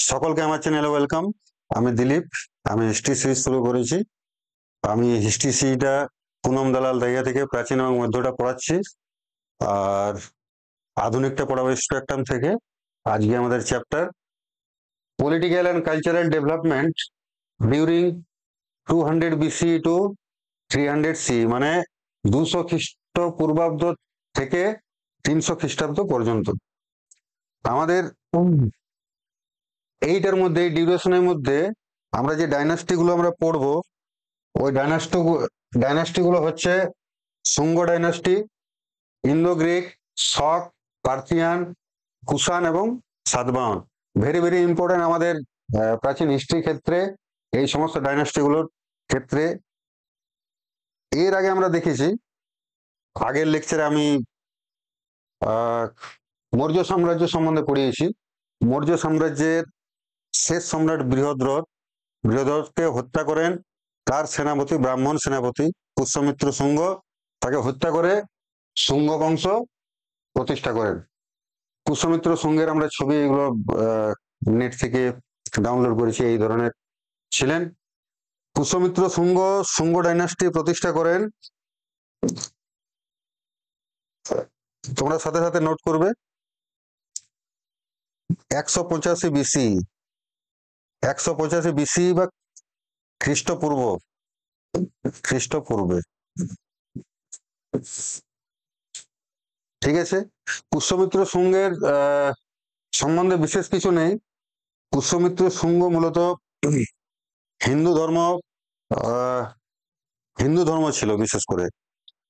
সকলকে আমার চ্যানেলে ওয়েলকাম। আমি দিলীপ। আমি হিস্ট্রি সিরিজ শুরু করেছি। আমি হিস্ট্রি সিরিজটা পুনম দালাল দাইয়া থেকে প্রাচীন এবং মধ্যটা পড়াচ্ছি, আর আধুনিকটা পড়াবো স্পেকট্রাম থেকে। আজকে আমাদের chapter political and cultural development during 200 BC to 300 C, মানে 200 খ্রিস্টপূর্বাব্দ থেকে 300 খ্রিস্টাব্দ পর্যন্ত। আমাদের এইটার মধ্যে, এই ডিউরেশনের মধ্যে আমরা যে ডাইনাস্টি গুলো আমরা পড়বো, ওই ডাইনাস্টি গুলো হচ্ছে শুঙ্গ ডাইনাস্টি, ইন্দো গ্রিক, শক, পার্থিয়ান, কুষাণ এবং সাতবাহন। ভেরি ভেরি ইম্পর্টেন্ট আমাদের প্রাচীন হিস্ট্রি ক্ষেত্রে এই সমস্ত ডাইনাস্টি গুলোর ক্ষেত্রে। এর আগে আমরা দেখেছি, আগের লেকচারে আমি মৌর্য সাম্রাজ্য সম্বন্ধে পড়িয়েছি। মৌর্য সাম্রাজ্যের শেষ সম্রাট বৃহদ্রথকে হত্যা করেন তার সেনাপতি, ব্রাহ্মণ সেনাপতি পুষ্যমিত্র শুঙ্গ। তাকে হত্যা করে শুঙ্গ বংশ প্রতিষ্ঠা করেন। পুষ্যমিত্র শুঙ্গের আমরা ছবি এগুলো নেট থেকে ডাউনলোড করেছি। এই ধরনের ছিলেন পুষ্যমিত্র শুঙ্গ। শুঙ্গ ডাইনাস্টি প্রতিষ্ঠা করেন। তোমরা সাথে সাথে নোট করবে 185 বিসি, 185 বিসি বা খ্রিস্টপূর্বে। ঠিক আছে। পুষ্যমিত্র শুঙ্গের সম্বন্ধে বিশেষ কিছু নেই। পুষ্যমিত্র শুঙ্গ মূলত হিন্দু ধর্ম ছিল বিশেষ করে।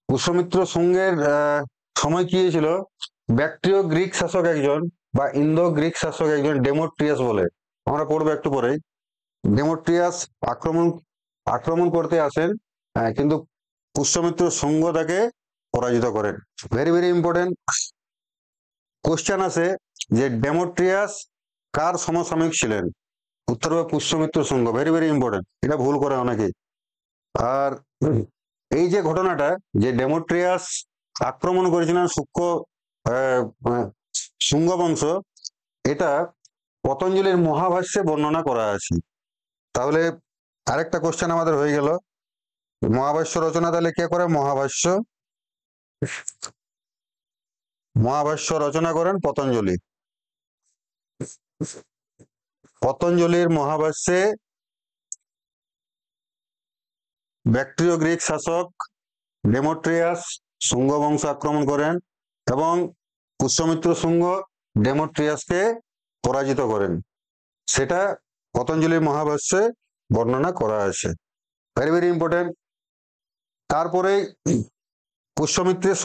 পুষ্যমিত্র শুঙ্গের সময় কি হয়েছিল, ব্যাক্ট্রিয় গ্রিক শাসক একজন বা ইন্দো গ্রিক শাসক একজন ডেমোট্রিয়াস বলে, আমরা পড়বো একটু পরেই। ডেমোট্রিয়াস আক্রমণ করতে আসেন, কিন্তু পুষ্যমিত্র শুঙ্গ তাকে পরাজিত করেন। ভেরি ভেরি ইম্পর্টেন্ট কোশ্চেন আছে যে ডেমোট্রিয়াস কার সমসাময়িক ছিলেন? উত্তর হবে Pushyamitra Shunga. Very very important, এটা ভুল করে অনেকে। আর এই যে ঘটনাটা, যে ডেমোট্রিয়াস আক্রমণ করেছিলেন শুঙ্গ বংশ, এটা পতঞ্জলির মহাভাষ্যে বর্ণনা করা আছে। তাহলে আরেকটা কোশ্চেন আমাদের হয়ে গেল, মহাভাষ্য রচনা তাহলে কে করে? মহাভাষ্য রচনা করেন পতঞ্জলি। পতঞ্জলির মহাভাষ্যে ব্যাক্ট্রিয় গ্রিক শাসক ডেমোট্রিয়াস শুঙ্গ বংশ আক্রমণ করেন এবং পুষ্যমিত্র শুঙ্গ ডেমোট্রিয়াসকে পরাজিত করেন। সেটা পতঞ্জলির মহাভাষ্যে বর্ণনা করা আছে। Very very important. তারপরে পুষ্যমিত্রের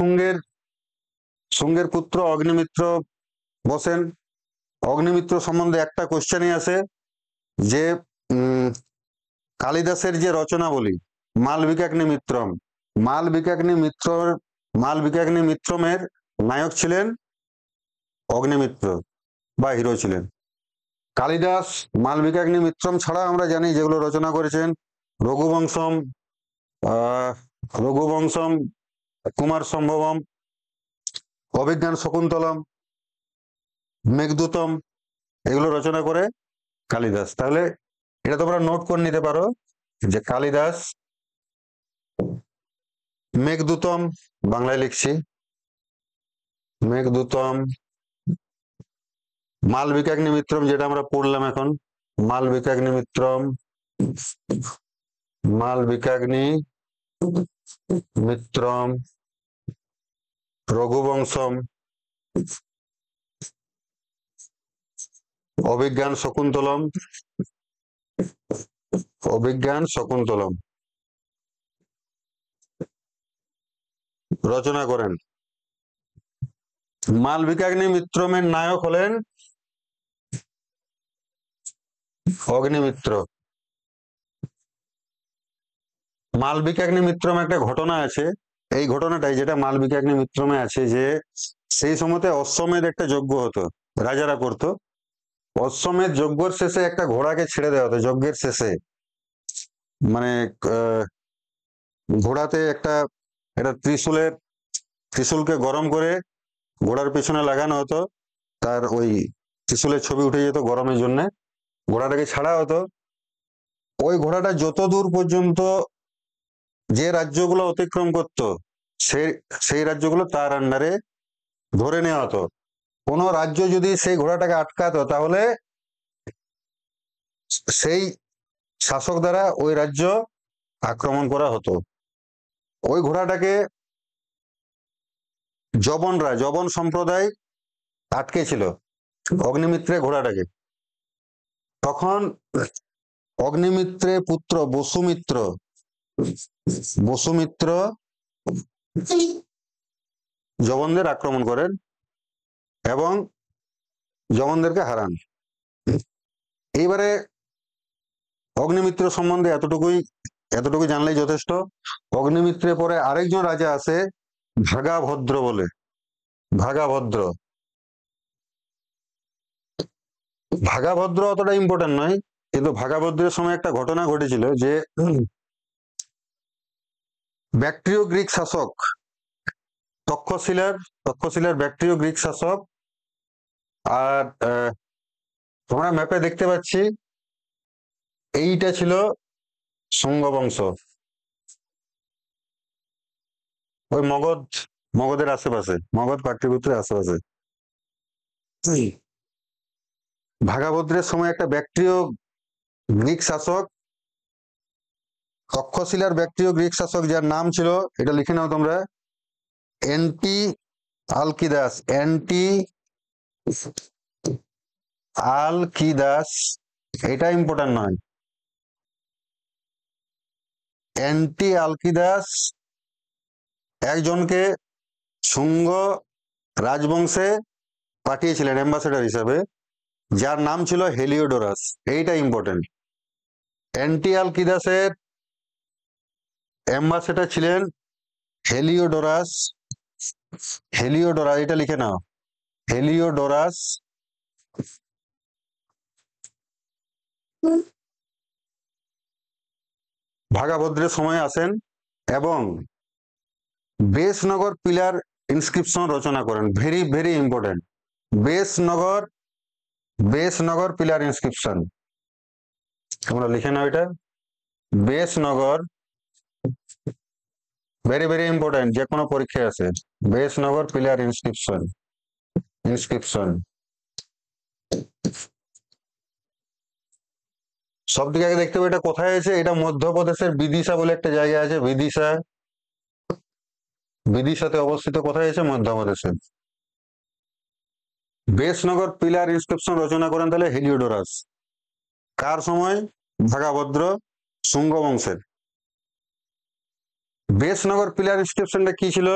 শুঙ্গের পুত্র অগ্নিমিত্র বসেন। অগ্নিমিত্র সম্বন্ধে একটা কোশ্চেনই আছে যে কালিদাসের যে রচনা বলি মালবিকাগ্নি মিত্রমের নায়ক ছিলেন অগ্নিমিত্র বা হিরো ছিলেন। কালিদাস মালবিকাগ্নি মিত্রম ছাড়া আমরা জানি যেগুলো রচনা করেছেন রঘুবংশম, কুমার সম্ভবম, অভিজ্ঞান শকুন্তলম, মেঘদূতম, এগুলো রচনা করে কালিদাস। তাহলে এটা তোমরা নোট করে নিতে পারো যে কালিদাস মেঘদূতম, বাংলায় লিখছি মেঘদূতম, মালবিকাগ্নি মিত্রম যেটা আমরা পড়লাম এখন, মালবিকাগ্নি মিত্রম, রঘুবংশম, অভিজ্ঞান শকুন্তলম রচনা করেন। মালবিকাগ্নি মিত্রমের নায়ক হলেন অগ্নিমিত্র। মালবিকাগ্নি মিত্রম একটা ঘটনা আছে, এই ঘটনাটাই যেটা মালবিকাগ্নি মিত্রমে আছে, যে সেই সময়তে অশ্বমেধ একটা যজ্ঞ হতো, রাজারা করতো। অশ্বমেধ যজ্ঞের শেষে একটা ঘোড়াকে ছেড়ে দেওয়া হতো। যজ্ঞের শেষে মানে ঘোড়াতে একটা ত্রিশূলকে গরম করে ঘোড়ার পিছনে লাগানো হতো, তার ওই ত্রিশূলের ছবি উঠে যেত গরমের জন্য। ঘোড়াটাকে ছাড়া হতো, ওই ঘোড়াটা যত দূর পর্যন্ত যে রাজ্যগুলো অতিক্রম করত সেই সেই রাজ্যগুলো তার আন্ডারে ধরে নেওয়া হতো। কোন রাজ্য যদি সেই ঘোড়াটাকে আটকাতো তাহলে সেই শাসক দ্বারা ওই রাজ্য আক্রমণ করা হতো। ওই ঘোড়াটাকে জবন সম্প্রদায় আটকেছিল, অগ্নিমিত্রের ঘোড়াটাকে। তখন অগ্নিমিত্রের পুত্র বসুমিত্র জবনদের আক্রমণ করেন এবং জবনদেরকে হারান। এইবারে অগ্নিমিত্র সম্বন্ধে এতটুকু জানলেই যথেষ্ট। অগ্নিমিত্রের পরে আরেকজন রাজা আছে ভাগাভদ্র বলে। ভাগাভদ্র অতটা ইম্পর্টেন্ট নয়, কিন্তু ভাগাভদ্রের সময় একটা ঘটনা ঘটেছিল যে ব্যাক্ট্রিয় গ্রিক শাসক তক্ষশিলার ব্যাক্ট্রিয় গ্রিক শাসক। আর তোমরা ম্যাপে দেখতে পাচ্ছি এইটা ছিল শুঙ্গ বংশ, ওই মগধের আশেপাশে, মগধ পাটলিপুত্রের আশেপাশে। ভাগাভদ্রের সময় একটা ব্যাক্ট্রিয় গ্রিক শাসক, তক্ষশিলার ব্যাক্ট্রিয় গ্রিক শাসক, যার নাম ছিল, এটা লিখে নাও তোমরা, অ্যান্টি আলকিদাস। এটা ইম্পর্টেন্ট নয়। অ্যান্টি আলকিদাস একজনকে শুঙ্গ রাজবংশে পাঠিয়েছিলেন অ্যাম্বাসেডর হিসাবে, যার নাম ছিল হেলিওডোরাস। এইটা ইম্পর্টেন্ট। অ্যান্টি আলকিদাসের অ্যাম্বাসেডর ছিলেন হেলিওডোরাস। এটা লিখে নাও, হেলিওডোরাস। ভাগাভদ্রের সময় আসেন এবং বেশনগর পিলার ইনস্ক্রিপশন রচনা করেন। Very very important. Besnagar pillar inscription, তোমরা লিখে নাও এটা। বেশনগর, ভেরি ভেরি ইম্পর্টেন্ট, যে কোনো পরীক্ষায় আছে। বেশনগর পিলার ইনস্ক্রিপশন। সব থেকে আগে দেখতে হবে এটা কোথায় আছে। এটা মধ্যপ্রদেশের বিদিশা বলে একটা জায়গা আছে, বিদিশাতে অবস্থিত। কোথায় আছে? মধ্যপ্রদেশে। বেশনগর পিলার ইনস্ক্রিপশন রচনা করেন তাহলে হেলিওডোরাস। কার সময়? ভাগাভদ্র শুঙ্গ বংশের। বেশনগর পিলার ইনস্ক্রিপশনটা কি ছিল?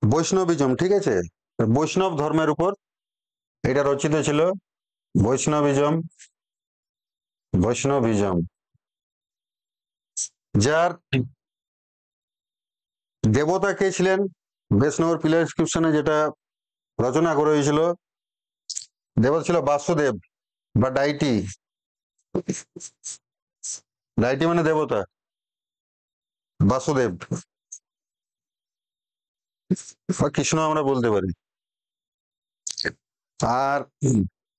বৈষ্ণবিজম, ঠিক আছে, বৈষ্ণব ধর্মের উপর এটা রচিত ছিল। বৈষ্ণবিজম, যার দেবতা কে ছিলেন? বেশনগর পিলার ইনস্ক্রিপশনে যেটা রচনা করা হয়েছিল, দেবতা ছিল বাসুদেব বা ডাইটি। মানে দেবতা, বাসুদেব বা কৃষ্ণ আমরা বলতে পারি। আর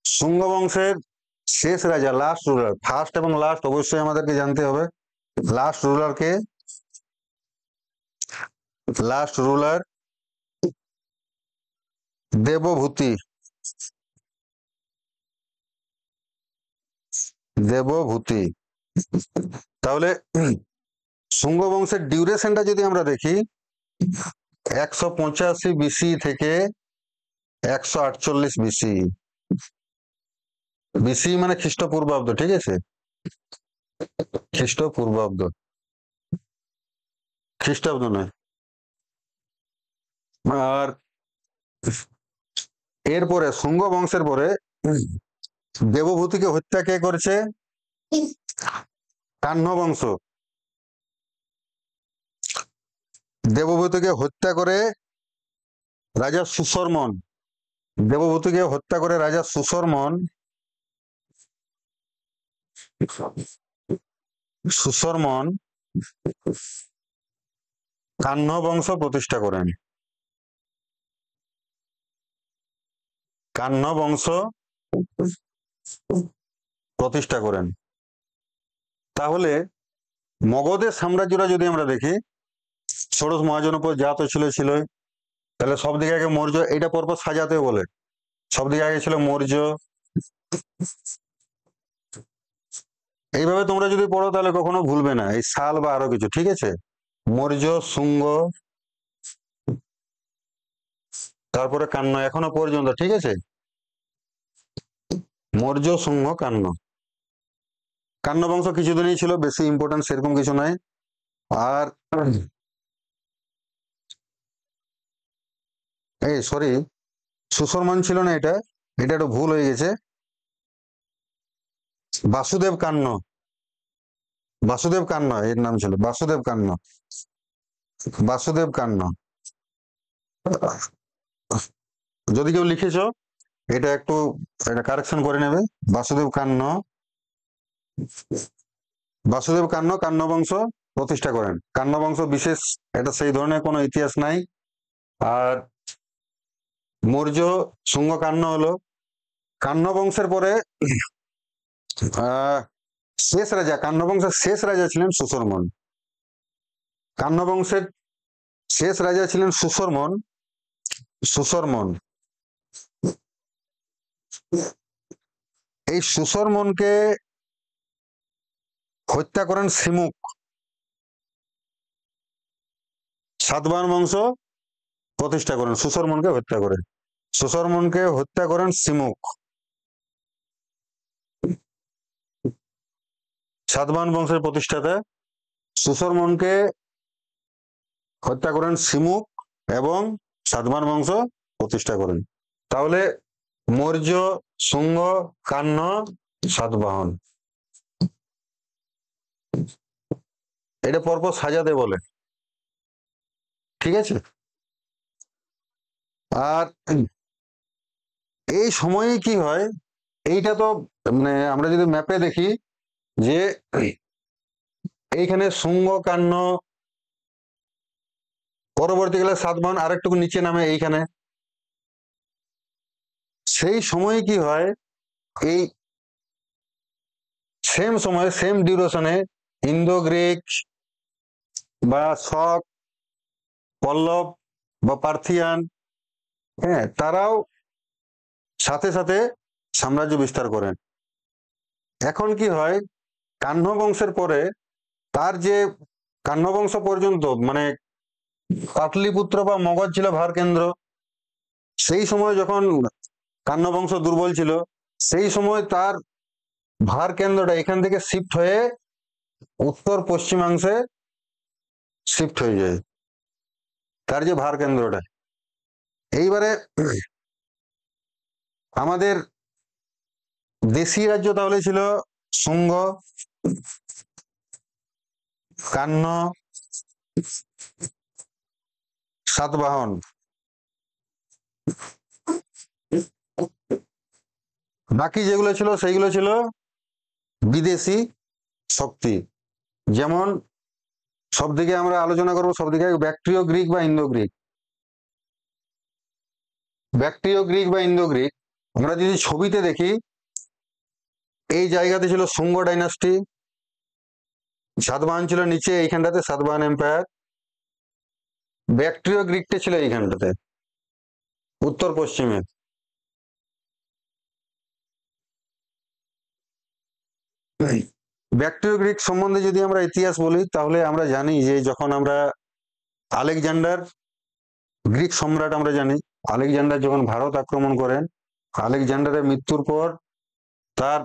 শুঙ্গ বংশের শেষ রাজা, লাস্ট রুলার, ফার্স্ট এবং লাস্ট অবশ্যই আমাদেরকে জানতে হবে। Last ruler Devabhuti. তাহলে শুঙ্গ বংশের ডিউরেশনটা যদি আমরা দেখি, 185 বিসি থেকে 148 বিসি। বিসি মানে খ্রিস্টপূর্বাব্দ, ঠিক আছে, খ্রিস্টাব্দ নয়। আর এরপরে শুঙ্গ বংশের পরে দেবভূতিকে হত্যা কে করেছে? কাহ্ন বংশ। দেবভূতিকে হত্যা করে রাজা সুশর্মন। সুশর্মন কাহ্ন বংশ প্রতিষ্ঠা করেন। কাহ্ন বংশ প্রতিষ্ঠা করেন। তাহলে মগধের সাম্রাজ্যটা যদি আমরা দেখি, ষোড়শ মহাজনপদ যা তো ছিল, তাহলে সব দিকে আগে মৌর্য, এটা পরপর সাজাতে বলে। সব দিকে আগে ছিল মৌর্য। এইভাবে তোমরা যদি পড়ো তাহলে কখনো ভুলবে না এই সাল বা আরো কিছু, ঠিক আছে? মৌর্য, শুঙ্গ, তারপরে কান্ন, এখনো পর্যন্ত, ঠিক আছে? মৌর্য, শুঙ্গ, কান্ন। কান্ন বংশ কিছুদিনই ছিল, বেশি ইম্পর্টেন্ট সেরকম কিছু নাই। আর এই সরি, সুশর্মান ছিল না, এটা এটা একটু ভুল হয়ে গেছে। বাসুদেব কান্ন, বাসুদেব কান্ন এর নাম ছিল, বাসুদেব কান্ন, বাসুদেব কান্ন। যদি কেউ লিখেছো এটা একটু এটা কারেকশন করে নেবে। বাসুদেব কান্ন, বাসুদেব কান্ন কান্ন বংশ প্রতিষ্ঠা করেন। কান্ন বংশ বিশেষ এটা সেই ধরনের কোনো ইতিহাস নাই। আর মৌর্য, শুঙ্গ, কান্ন হলো কান্ন বংশের পরে শেষ রাজা, কান্ন বংশের শেষ রাজা ছিলেন সুশর্মন। কান্ন বংশের শেষ রাজা ছিলেন সুশর্মন। সুশর্মন, এই সুশর্মনকে হত্যা করেন সিমুক। সাতবাহন বংশ প্রতিষ্ঠা করেন, সুশর্মনকে হত্যা করে। সুশর্মনকে হত্যা করেন সিমুক। সাতবাহন বংশের প্রতিষ্ঠাতা সুশর্মনকে হত্যা করেন সিমুক এবং সাতবাহন বংশ প্রতিষ্ঠা করেন। তাহলে মৌর্য, শুঙ্গ, কান্ন, সাতবাহন, এটা পরপর সাজাতে বলে, ঠিক আছে? আর এই সময়ে কি হয়, এইটা তো মানে আমরা যদি ম্যাপে দেখি যে এইখানে শুঙ্গ, কান্ন, পরবর্তীকালে সাতবাহন আরেকটুকু নিচে নামে এইখানে। সেই সময়ে কি হয়, এই সেম সময়ে সেম ডিউরেশনে ইন্দো গ্রিক বা শক, পল্লব বা পার্থিয়ান, হ্যাঁ, তারাও সাথে সাথে সাম্রাজ্য বিস্তার করেন। এখন কি হয়, কাহ্ন বংশের পরে তার যে কাহ্ন বংশ পর্যন্ত মানে পাটলিপুত্র বা মগধ ছিল ভার কেন্দ্র। সেই সময় যখন কাহ্ন বংশ দুর্বল ছিল, সেই সময় তার ভার কেন্দ্রটা এখান থেকে শিফট হয়ে উত্তর পশ্চিমাংশে শিফট হয়ে যায়, তার যে ভার কেন্দ্রটা। এইবারে আমাদের দেশি রাজ্য তাহলে ছিল শুঙ্গ, কান্ন, সাতবাহন। বাকি যেগুলো ছিল সেইগুলো ছিল বিদেশি শক্তি। যেমন সব দিকে আমরা আলোচনা করবো, সব দিকে ব্যাকট্রিয় গ্রিক বা ইন্দো গ্রিক। ব্যাকট্রিয় গ্রিক বা ইন্দো গ্রিক আমরা যদি ছবিতে দেখি, এই জায়গাতে ছিল শুঙ্গ ডাইনাস্টি, সাতবাহন ছিল নিচে এইখানটাতে, সাতবাহন এম্পায়ার। ব্যাকট্রিয় গ্রিকটা ছিল এইখানটাতে উত্তর পশ্চিমে। ব্যাকট্রিয় গ্রিক সম্বন্ধে যদি আমরা ইতিহাস বলি, তাহলে আমরা জানি যে যখন আমরা আলেকজান্ডার, গ্রিক সম্রাট আমরা জানি, আলেকজান্ডার যখন ভারত আক্রমণ করেন, আলেকজান্ডারের মৃত্যুর পর তার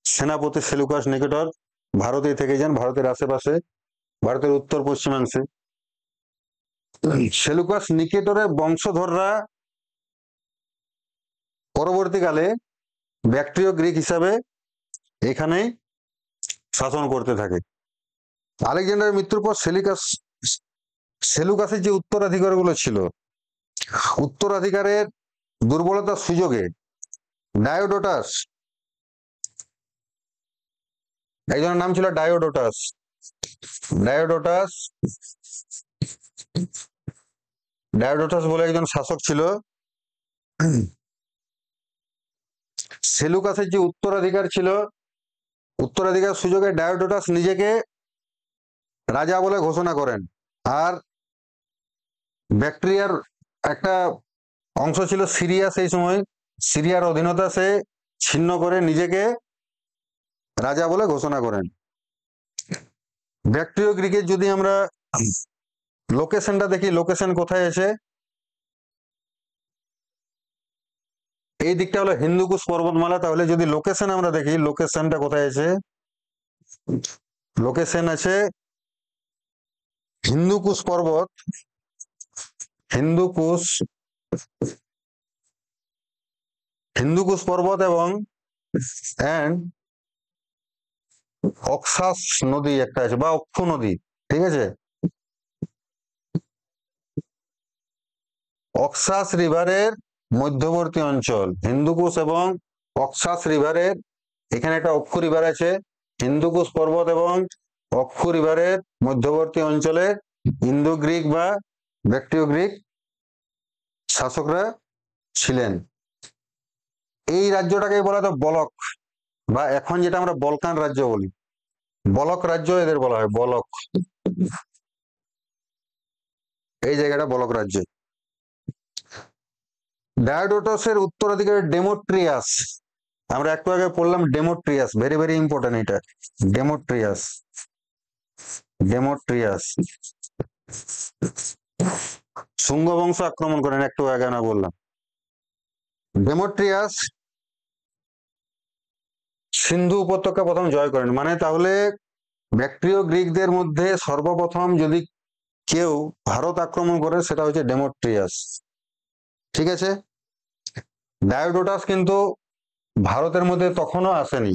সেনাপতি সেলুকাস নিকেটর ভারতে থেকে যান, ভারতের আশেপাশে, ভারতের উত্তর পশ্চিমাংশে। সেলুকাস নিকেটরের বংশধররা পরবর্তীকালে ব্যাকট্রিয় গ্রিক হিসাবে এখানে শাসন করতে থাকে। আলেকজান্ডারের মৃত্যুর পর সেলুকাসের যে উত্তরাধিকারগুলো ছিল, উত্তরাধিকারের দুর্বলতার সুযোগে ডায়োডোটাস, একজনের নাম ছিল ডায়োডোটাস। ডায়োডোটাস, ডায়োডোটাস বলে একজন শাসক ছিল, সেলুকাসের যে উত্তরাধিকার ছিল, উত্তরাধিকার সুযোগে ডায়োডোটাস নিজেকে রাজা বলে ঘোষণা করেন। আর ব্যাকট্রিয়ার একটা অংশ ছিল সিরিয়া, সেই সময় সিরিয়ার অধীনতা সে ছিন্ন করে নিজেকে রাজা বলে ঘোষণা করেন। ব্যাকট্রিয় গ্রিকের যদি আমরা লোকেশনটা দেখি, লোকেশন কোথায় আছে, এই দিকটা হলো হিন্দুকুশ পর্বতমালা। তাহলে যদি লোকেশন আমরা দেখি, লোকেশনটা কোথায় আছে, লোকেশন আছে হিন্দুকুশ পর্বত, হিন্দুকুশ, হিন্দুকুশ পর্বত এবং অক্সাস নদী একটা আছে, বা অক্ষু নদী, ঠিক আছে। অক্সাস রিভারের মধ্যবর্তী অঞ্চল হিন্দুকুশ এবং অক্সাস রিভারের, এখানে একটা অক্ষু রিভার আছে, হিন্দুকুশ পর্বত এবং অক্ষু রিভারের মধ্যবর্তী অঞ্চলে ইন্দো গ্রিক বা ব্যাকট্রিয় গ্রিক শাসকরা ছিলেন। এই রাজ্যটাকে বলা হতো বলক, বা এখন যেটা আমরা বলকান রাজ্য বলি, বলক রাজ্য এদের বলা হয়, বলক। এই জায়গাটা বলক রাজ্য। ডায়োডোটাসের উত্তরাধিকারী ডেমোট্রিয়াস, আমরা একটু আগে পড়লাম ডেমোট্রিয়াস, ভেরি ভেরি ইম্পর্টেন্ট এটা, ডেমোট্রিয়াস, ডেমোট্রিয়াস শুঙ্গ বংশ আক্রমণ করেন, একটু আগে না বললাম। ডেমোট্রিয়াস সিন্ধু উপত্যকা প্রথম জয় করেন, মানে তাহলে ব্যাকট্রিয় গ্রিকদের মধ্যে সর্বপ্রথম যদি কেউ ভারত আক্রমণ করে সেটা হচ্ছে ডেমোট্রিয়াস, ঠিক আছে। ডায়োডোটাস কিন্তু ভারতের মধ্যে তখনও আসেনি,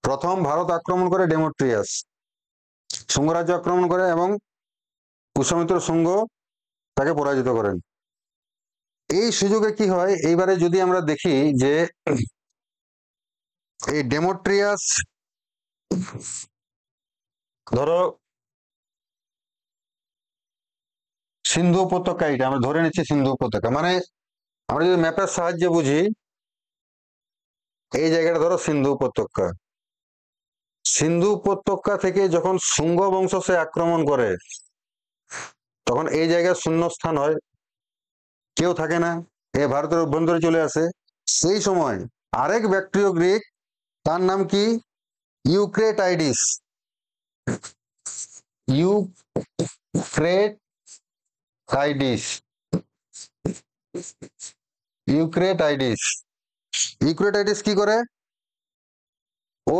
প্রথম ভারত আক্রমণ করে ডেমোট্রিয়াস, শুঙ্গ রাজ্য আক্রমণ করে এবং পুষ্যমিত্র শুঙ্গ তাকে পরাজিত করেন। এই সুযোগে কি হয়, এইবারে যদি আমরা দেখি যে এই ডেমোট্রিয়াস, ধরো সিন্ধু উপত্যকা, এটা আমরা ধরে নিচ্ছি সিন্ধু উপত্যকা, মানে আমরা যদি ম্যাপের সাহায্যে বুঝি, এই জায়গাটা ধরো সিন্ধু উপত্যকা, সিন্ধু উপত্যকা থেকে যখন শুঙ্গ বংশ সে আক্রমণ করে তখন এই জায়গায় শূন্য স্থান হয়, কেউ থাকে না, এ ভারতের অভ্যন্তরে চলে আসে। সেই সময় আরেক ব্যাকট্রিয় গ্রিক, তার নাম কি, ইউক্রেটাইডিস, ইউক্রেটাইডিস, ইউক্রেটাইডিস, ইউক্রেটাইডিস কি করে, ও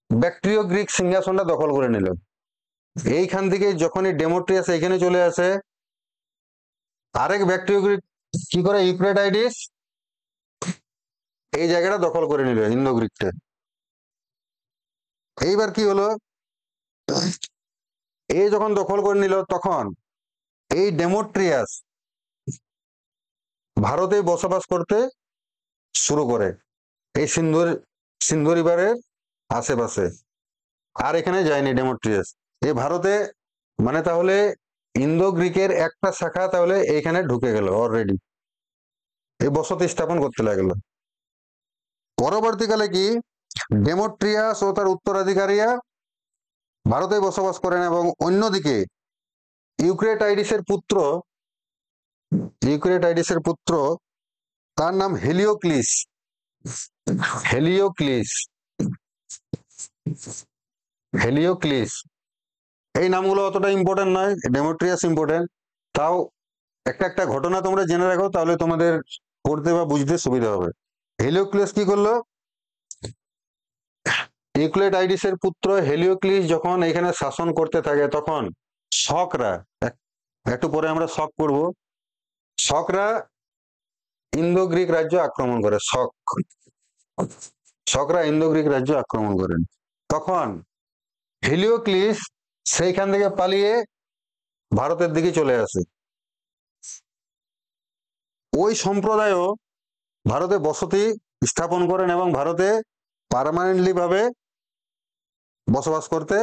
ব্যাকট্রিয় গ্রিক সিংহাসনটা দখল করে নিল। এইখান থেকে যখনই ডেমোট্রিয়াস এখানে চলে আসে, আরেক ব্যাকট্রিয় গ্রিক কি করে, ইউক্রেটাইডিস এই জায়গাটা দখল করে নিল, ইন্দো গ্রিকটা। এইবার কি হলো, এই যখন দখল করে নিল তখন এই ডেমোট্রিয়াস ভারতে বসবাস করতে শুরু করে, এই সিন্ধু রিভারের আশেপাশে, আর এখানে যায়নি ডেমোট্রিয়াস, এই ভারতে, মানে তাহলে ইন্দো গ্রিকের একটা শাখা তাহলে এইখানে ঢুকে গেল অলরেডি, এই বসতি স্থাপন করতে লাগলো। পরবর্তীকালে কি, ডেমোট্রিয়াস ও তার উত্তরাধিকারীরা ভারতে বসবাস করেন এবং অন্যদিকে ইউক্রেটাইডিসের পুত্র, ইউক্রেটাইডিসের পুত্র তার নাম হেলিওক্লিস, হেলিওক্লিস, হেলিওক্লিস, এই নামগুলো অতটা ইম্পর্টেন্ট নয়, ডেমোট্রিয়াস ইম্পর্টেন্ট, তাও একটা একটা ঘটনা তোমরা জেনে রাখো, তাহলে তোমাদের পড়তে বা বুঝতে সুবিধা হবে। হেলিওক্লিস কি করলো, ইউক্রেটাইডিসের পুত্র হেলিওক্লিস যখন এখানে শাসন করতে থাকে তখন শকরা, একটু পরে আমরা শক করব, শকরা ইন্দো গ্রিক রাজ্য আক্রমণ করে, শকরা ইন্দো গ্রিক রাজ্য আক্রমণ করেন। তখন হেলিওক্লিস সেইখান থেকে পালিয়ে ভারতের দিকে চলে আসে। ওই সম্প্রদায়ও ভারতে বসতি স্থাপন করেন এবং ভারতে পার্মানেন্টলি ভাবে বসবাস করতে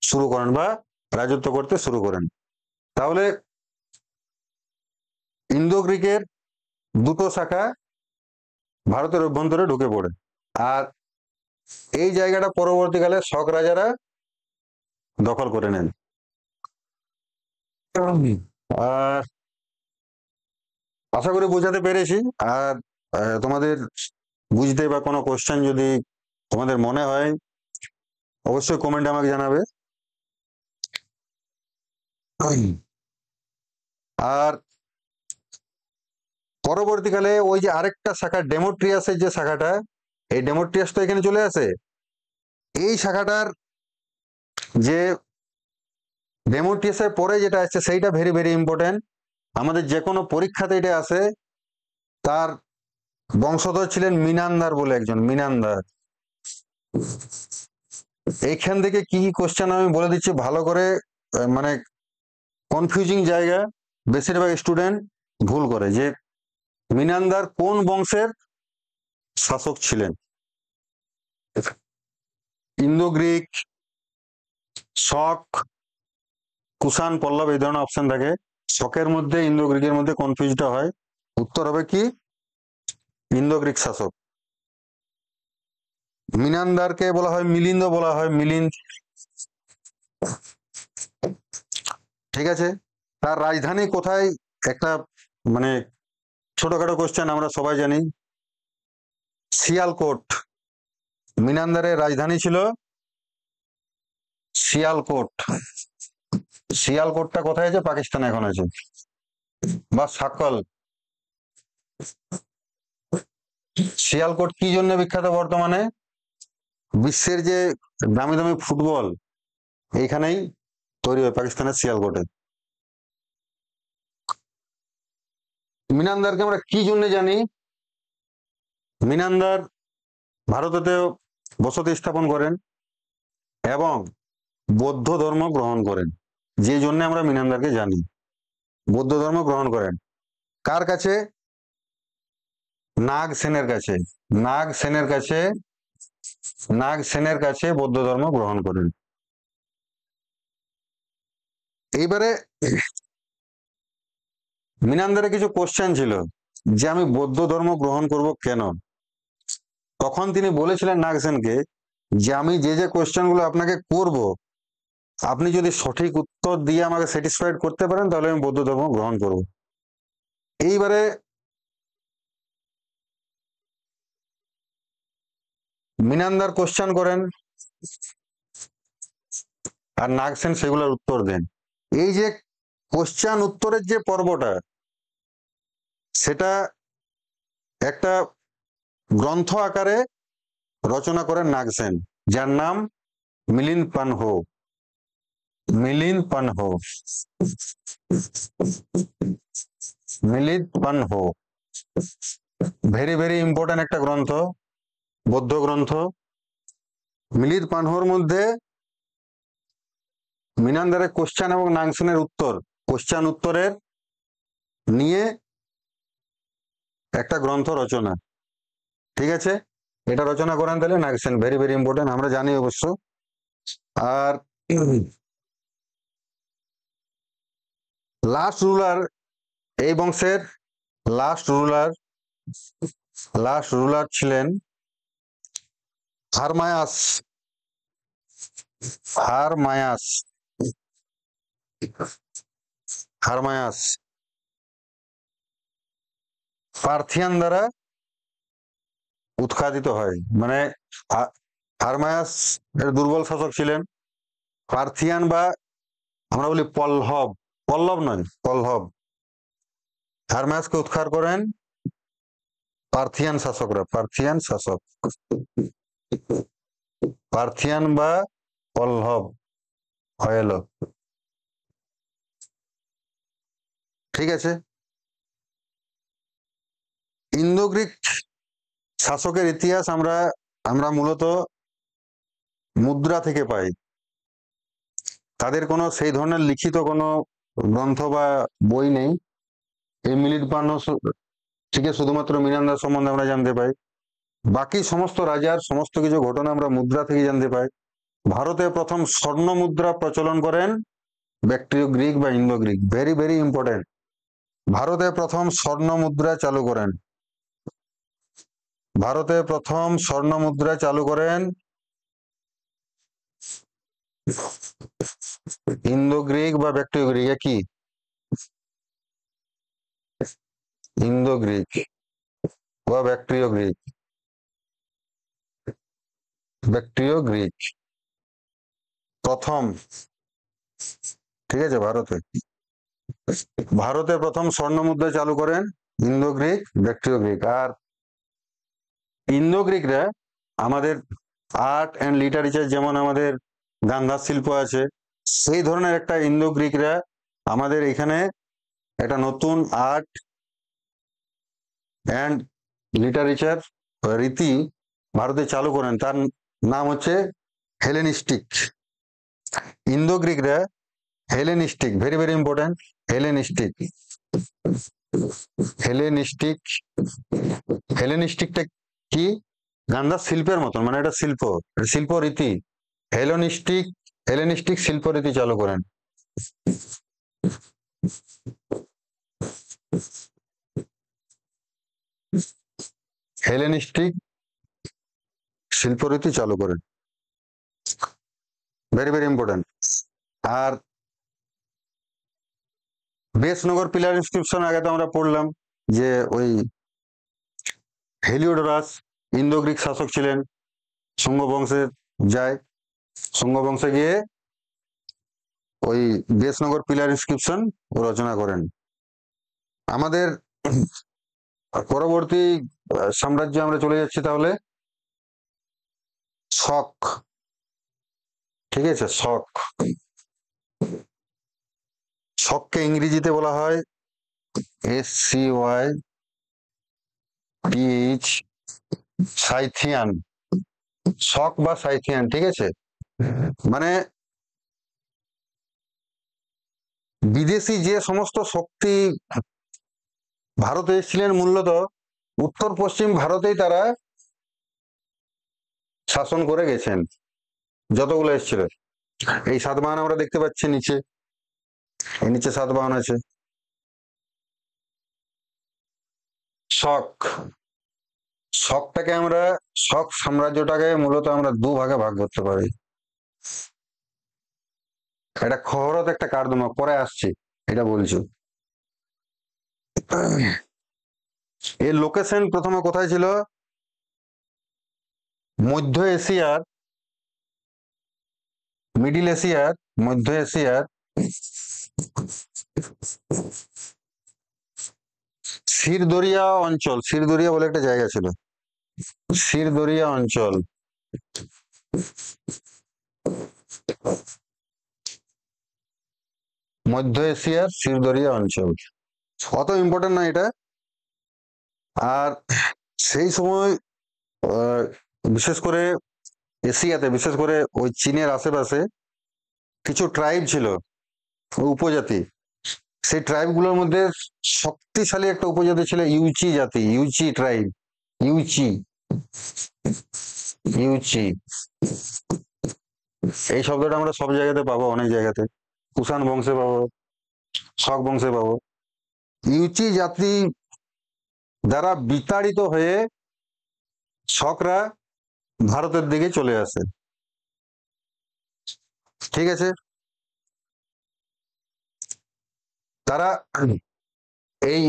শুরু করেন বা রাজত্ব করতে শুরু করেন। তাহলে ইন্দো গ্রিকের দুটো শাখা ভারতের অভ্যন্তরে ঢুকে পড়ে। আর এই জায়গাটা পরবর্তীকালে শক রাজারা দখল করে নেন। আর আশা করি বোঝাতে পেরেছি। আর তোমাদের বুঝতে বা কোনো কোশ্চেন যদি তোমাদের মনে হয় অবশ্যই কমেন্টে আমাকে জানাবে। আর পরবর্তীকালে ওই যে আরেকটা শাখা ডেমোট্রিয়াসের যে শাখাটা, এই ডেমোট্রিয়াস তো এখানে চলে আসে। এই শাখাটার যে ডেমোট্রিয়াসের পরে যেটা আসছে সেইটা ভেরি ভেরি ইম্পর্টেন্ট। আমাদের যে কোনো পরীক্ষাতে এটা আসে। তার বংশধর ছিলেন মিনান্দার বলে একজন, মিনান্দার। এইখান থেকে কি কি কোশ্চেন আমি বলে দিচ্ছি ভালো করে, মানে কনফিউজিং জায়গা, বেশিরভাগ স্টুডেন্ট ভুল করে যে মিনান্দার কোন বংশের শাসক ছিলেন। ইন্দো গ্রিক, শক, কুষাণ, পল্লব, এই ধরনের অপশন থাকে। শকের মধ্যে ইন্দো গ্রিকের মধ্যে কনফিউজটা হয়। উত্তর হবে কি ইন্দো গ্রিক শাসক। মিনান্দারকে বলা হয় মিলিন্দ, বলা হয় মিলিন্দ। ঠিক আছে। তার রাজধানী কোথায়, একটা মানে ছোটখাটো কোশ্চেন আমরা সবাই জানি, শিয়ালকোট। মিনান্দারের রাজধানী ছিল শিয়ালকোট। শিয়ালকোটটা কোথায় আছে? পাকিস্তানে এখন আছে। বা সাকল। শিয়ালকোট কি জন্য বিখ্যাত? বর্তমানে বিশ্বের যে দামি দামি ফুটবল এইখানেই তৈরি হয়, পাকিস্তানের শিয়ালকোটে। মিনান্দারকে আমরা কি জন্য জানি? মিনান্দার ভারতেতেও বসতি স্থাপন করেন এবং বৌদ্ধ ধর্ম গ্রহণ করেন, যে জন্য আমরা মিনান্দারকে জানি। বৌদ্ধ ধর্ম গ্রহণ করেন কার কাছে? নাগ সেনের কাছে। নাগ সেনের কাছে, নাগ সেনের কাছে বৌদ্ধ ধর্ম গ্রহণ করেন। এইবারে মিনান্দারে কিছু কোশ্চেন ছিল যে আমি বৌদ্ধ ধর্ম গ্রহণ করব কেন। তখন তিনি বলেছিলেন নাগসেনকে যে আমি যে যে কোশ্চেন গুলো আপনাকে করব, আপনি যদি সঠিক উত্তর দিয়ে আমাকে স্যাটিসফাইড করতে পারেন তাহলে আমি বৌদ্ধ ধর্ম গ্রহণ করব। এইবারে মিনান্দার কোশ্চেন করেন আর নাগসেন সেগুলোর উত্তর দেন। এই যে কোশ্চেন উত্তরের যে পর্বটা, সেটা একটা গ্রন্থ আকারে রচনা করেন নাগসেন, যার নাম Milinda Panho. Milinda Panho, Milinda Panho. Very very important একটা গ্রন্থ, বৌদ্ধ গ্রন্থ। মিলিন্দ পানহোর মধ্যে মিনান্দারের কোশ্চেন এবং নাগসেনের উত্তর, কোশ্চেন উত্তরের নিয়ে একটা গ্রন্থ রচনা। ঠিক আছে, এটা রচনা করেন তাহলে নাগসেন। ভেরি ভেরি ইম্পর্টেন্ট, আমরা জানি অবশ্য। আর লাস্ট রুলার, এই বংশের লাস্ট রুলার, লাস্ট রুলার ছিলেন হারমায়াস। হারমায়াস, হারমায়াস পার্থিয়ান দ্বারা উৎখাদিত হয়। মানে হারমায়াস এর দুর্বল শাসক ছিলেন। পার্থিয়ান বা আমরা বলি পল্লব, পল্লব নয় পল্লব। হারমায়াসকে উৎখার করেন পার্থিয়ান শাসকরা, পার্থিয়ান শাসক, পার্থিয়ান বা পল্লব হয়ে এলো। ঠিক আছে। ইন্দো গ্রিক শাসকের ইতিহাস আমরা আমরা মূলত মুদ্রা থেকে পাই। তাদের কোনো সেই ধরনের লিখিত কোনো গ্রন্থ বা বই নেই। এই মিলিন্দ পানহো থেকে শুধুমাত্র মিনান্দার সম্বন্ধে আমরা জানতে পাই। বাকি সমস্ত রাজার সমস্ত কিছু ঘটনা আমরা মুদ্রা থেকে জানতে পাই। ভারতে প্রথম স্বর্ণ মুদ্রা প্রচলন করেন ব্যাকট্রিয় গ্রিক বা Indo Greek. Very very important. ভারতে প্রথম স্বর্ণ মুদ্রা চালু করেন ভারতে প্রথম স্বর্ণ মুদ্রা চালু করেন ইন্দো গ্রিক বা ব্যাক্ট্রিয় গ্রিক? কি ইন্দো গ্রিক বা ব্যাক্ট্রিয় গ্রিক? ব্যাক্ট্রিয় গ্রিক প্রথম, ঠিক আছে। ভারতে প্রথম স্বর্ণ মুদ্রা চালু করেন ইন্দো গ্রিক, ব্যাক্ট্রিয় গ্রিক। আর ইন্দো গ্রিকরা আমাদের আর্ট অ্যান্ড লিটারেচার, যেমন আমাদের গান্ধার শিল্প আছে, সেই ধরনের একটা ইন্দো গ্রিকরা আমাদের এখানে একটা নতুন আর্ট অ্যান্ড লিটারেচার রীতি ভারতে চালু করেন। তার নাম হচ্ছে হেলেনিস্টিক। ইন্দো গ্রিকরা Hellenistic, very very important, Hellenistic. Hellenistic, হেলেনিস্টিকটা কি? গান্ধার শিল্পের মতন, মানে এটা শিল্প, শিল্প রীতি। হেলেনিস্টিক, হেলেনিস্টিক শিল্প রীতি চালু করেন। হেলেনিস্টিক শিল্পরীতি চালু করেন, ভেরি ভেরি ইম্পর্টেন্ট। আর বেশনগর পিলার ইনস্ক্রিপশন আগে তো আমরা পড়লাম যে ওই হেলিওডোরাস ইন্দো গ্রিক শাসক ছিলেন, শুঙ্গ বংশে যায়, শুঙ্গ বংশে গিয়ে ওই বেশনগর পিলার ইনস্ক্রিপশন রচনা করেন। আমাদের পরবর্তী সাম্রাজ্যে আমরা চলে যাচ্ছি তাহলে শক, ঠিক আছে। শক, শককে ইংরেজিতে বলা হয় SCYTH, সাইথিয়ান, শক বা সাইথিয়ান, ঠিক আছে। মানে বিদেশি যে সমস্ত শক্তি ভারতে এসেছিলেন, মূলত উত্তর পশ্চিম ভারতেই তারা শাসন করে গেছেন, যতগুলো এসেছিল। এই সাতবাহন আমরা দেখতে পাচ্ছি নিচে, এই নিচে সাতবাহন আছে। শক, শকটাকে আমরা, শক সাম্রাজ্যটাকে মূলত আমরা দুভাগে ভাগ করতে পারি। এটা খহরত একটা কার্যক্রম, পরে আসছি এটা বলছি। এর লোকেশন প্রথমে কোথায় ছিল? মধ্য এশিয়ার, মিডিল এশিয়ার, মধ্য এশিয়ার শিরদরিয়া অঞ্চল, শিরদরিয়া বলে একটা জায়গা ছিল, শিরদরিয়া অঞ্চল, মধ্য এশিয়ার শিরদরিয়া অঞ্চল। অত ইম্পর্টেন্ট না এটা। আর সেই সময় বিশেষ করে এশিয়াতে, বিশেষ করে ওই চীনের আশেপাশে কিছু ট্রাইব ছিল, উপজাতি। সেই ট্রাইব গুলোর মধ্যে শক্তিশালী একটা উপজাতি ছিল ইউচি জাতি, ইউচি ট্রাইব, ইউচি, ইউচি। এই শব্দটা আমরা সব জায়গাতে পাবো, অনেক জায়গাতে, কুষাণ বংশে পাবো, শক বংশে পাবো। ইউচি জাতি দ্বারা বিতাড়িত হয়ে শকরা ভারতের দিকে চলে আসে, ঠিক আছে। তারা এই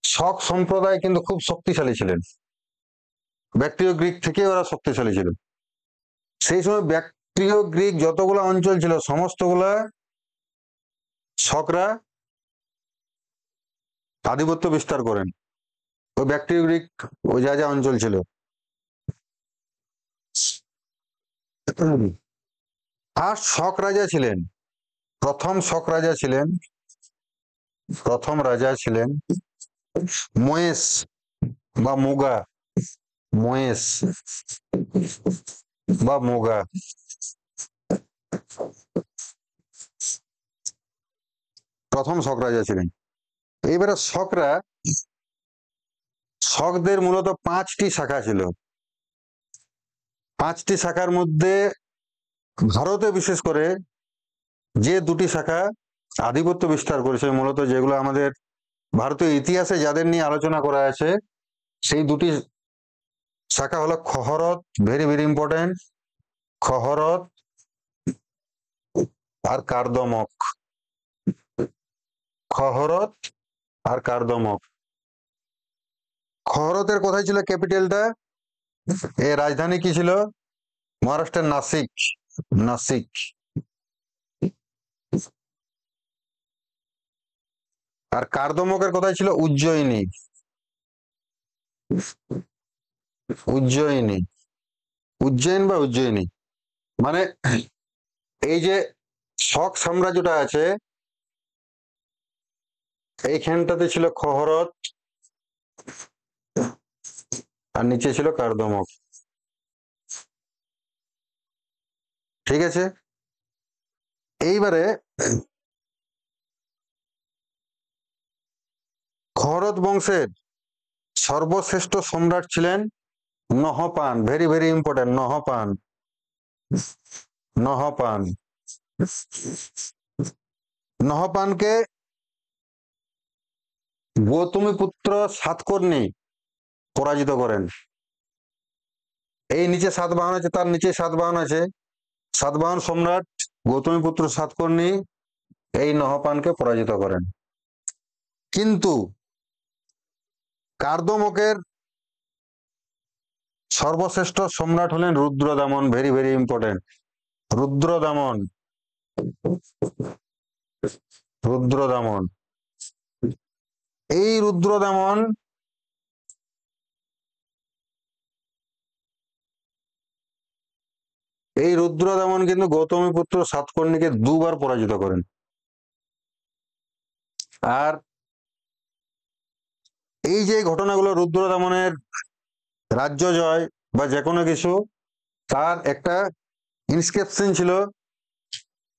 শক সম্প্রদায় কিন্তু খুব শক্তিশালী ছিলেন, ব্যাক্ট্রিয় গ্রিক থেকে ওরা শক্তিশালী ছিল। সেই সময় ব্যাক্ট্রিয় গ্রিক যতগুলো অঞ্চল ছিল সমস্তগুলা শকরা আধিপত্য বিস্তার করেন। ওই ব্যাক্ট্রিয় গ্রিক ওই যা যা অঞ্চল ছিল। আর শক রাজা ছিলেন, প্রথম শক রাজা ছিলেন, প্রথম রাজা ছিলেন মহেশ বা মোগা, মহেশ বা মোগা। প্রথম শক রাজা ছিলেন। এইবারে শকরা, শকদের মূলত 5টি শাখা ছিল। 5টি শাখার মধ্যে ভারতে বিশেষ করে যে 2টি শাখা আধিপত্য বিস্তার করেছে, মূলত যেগুলো আমাদের ভারতীয় ইতিহাসে যাদের নিয়ে আলোচনা করা আছে, সেই 2টি শাখা হলো খহরত, ভেরি ভেরি ইম্পর্টেন্ট, খহরত আর কার্দমক। খহরত আর কার্দমক। খহরতের কোথায় ছিল ক্যাপিটালটা? এর রাজধানী কি ছিল? মহারাষ্ট্রের নাসিক। নাসিক। আর কার্দমকের কোথায় ছিল? উজ্জয়িনী। উজ্জয়িনী, উজ্জয়ন বা উজ্জয়িনী। মানে এই যে শক সাম্রাজ্যটা আছে, এইখানটাতে ছিল খহরত আর নিচে ছিল কার্দমক। ঠিক আছে, এইবারে খহরত বংশের সর্বশ্রেষ্ঠ সম্রাট ছিলেন Nahapana. Very very important, Nahapana. Nahapana. নহপানকে গৌতমীপুত্র সাতকর্ণী পরাজিত করেন। এই নিচে সাতবাহন আছে, তার নিচে সাতবাহন আছে। সাতবাহন সম্রাট গৌতমীপুত্র সাতকর্ণী এই নহপানকে পরাজিত করেন। কিন্তু কার্দমকের সর্বশ্রেষ্ঠ সম্রাট হলেন Rudradaman. Very very important, Rudradaman. Rudradaman. এই রুদ্রদামন কিন্তু গৌতমীপুত্র সাতকর্ণীকে দুবার পরাজিত করেন। আর এই যে ঘটনাগুলো, রুদ্রদামনের রাজ্য জয় বা যে কোনো কিছু, তার একটা ইনস্ক্রিপশন ছিল,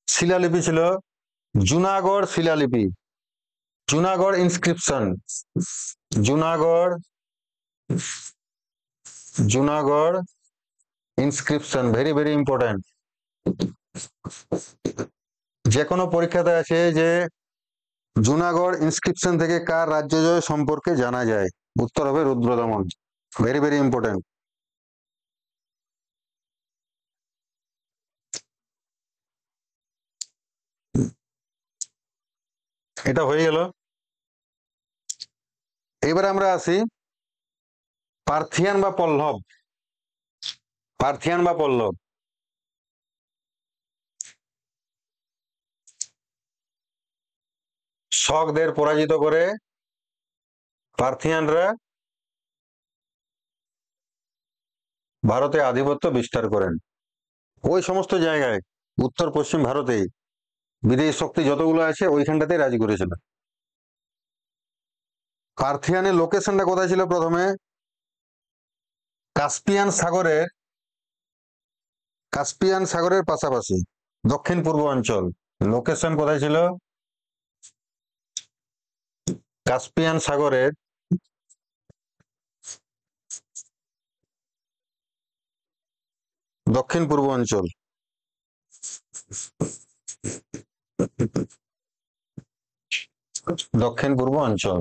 শিলালিপি ছিল, জুনাগড় শিলালিপি। Junagadh inscription. Junagadh, Junagadh inscription, very very important. যে কোনো পরীক্ষাতে আছে যে জুনাগড় ইনস্ক্রিপশন থেকে কার রাজ্য জয় সম্পর্কে জানা যায়? উত্তর হবে রুদ্রদমন। Very very important. এটা হয়ে গেল। এবারে আমরা আসি পার্থিয়ান বা পল্লব। পার্থিয়ান বা পল্লব। শকদের পরাজিত করে পার্থিয়ানরা ভারতে আধিপত্য বিস্তার করেন। ওই সমস্ত জায়গায় উত্তর পশ্চিম ভারতে বিদেশি শক্তি যতগুলো আছে ওইখানটাতে রাজি করেছিল। পার্থিয়ানের লোকেশনটা কোথায় ছিল? প্রথমে কাস্পিয়ান সাগরের, কাস্পিয়ান সাগরের পাশাপাশি দক্ষিণ পূর্ব অঞ্চল। লোকেশন কোথায় ছিল? কাস্পিয়ান সাগরের দক্ষিণ পূর্ব অঞ্চল। দক্ষিণ পূর্ব অঞ্চল।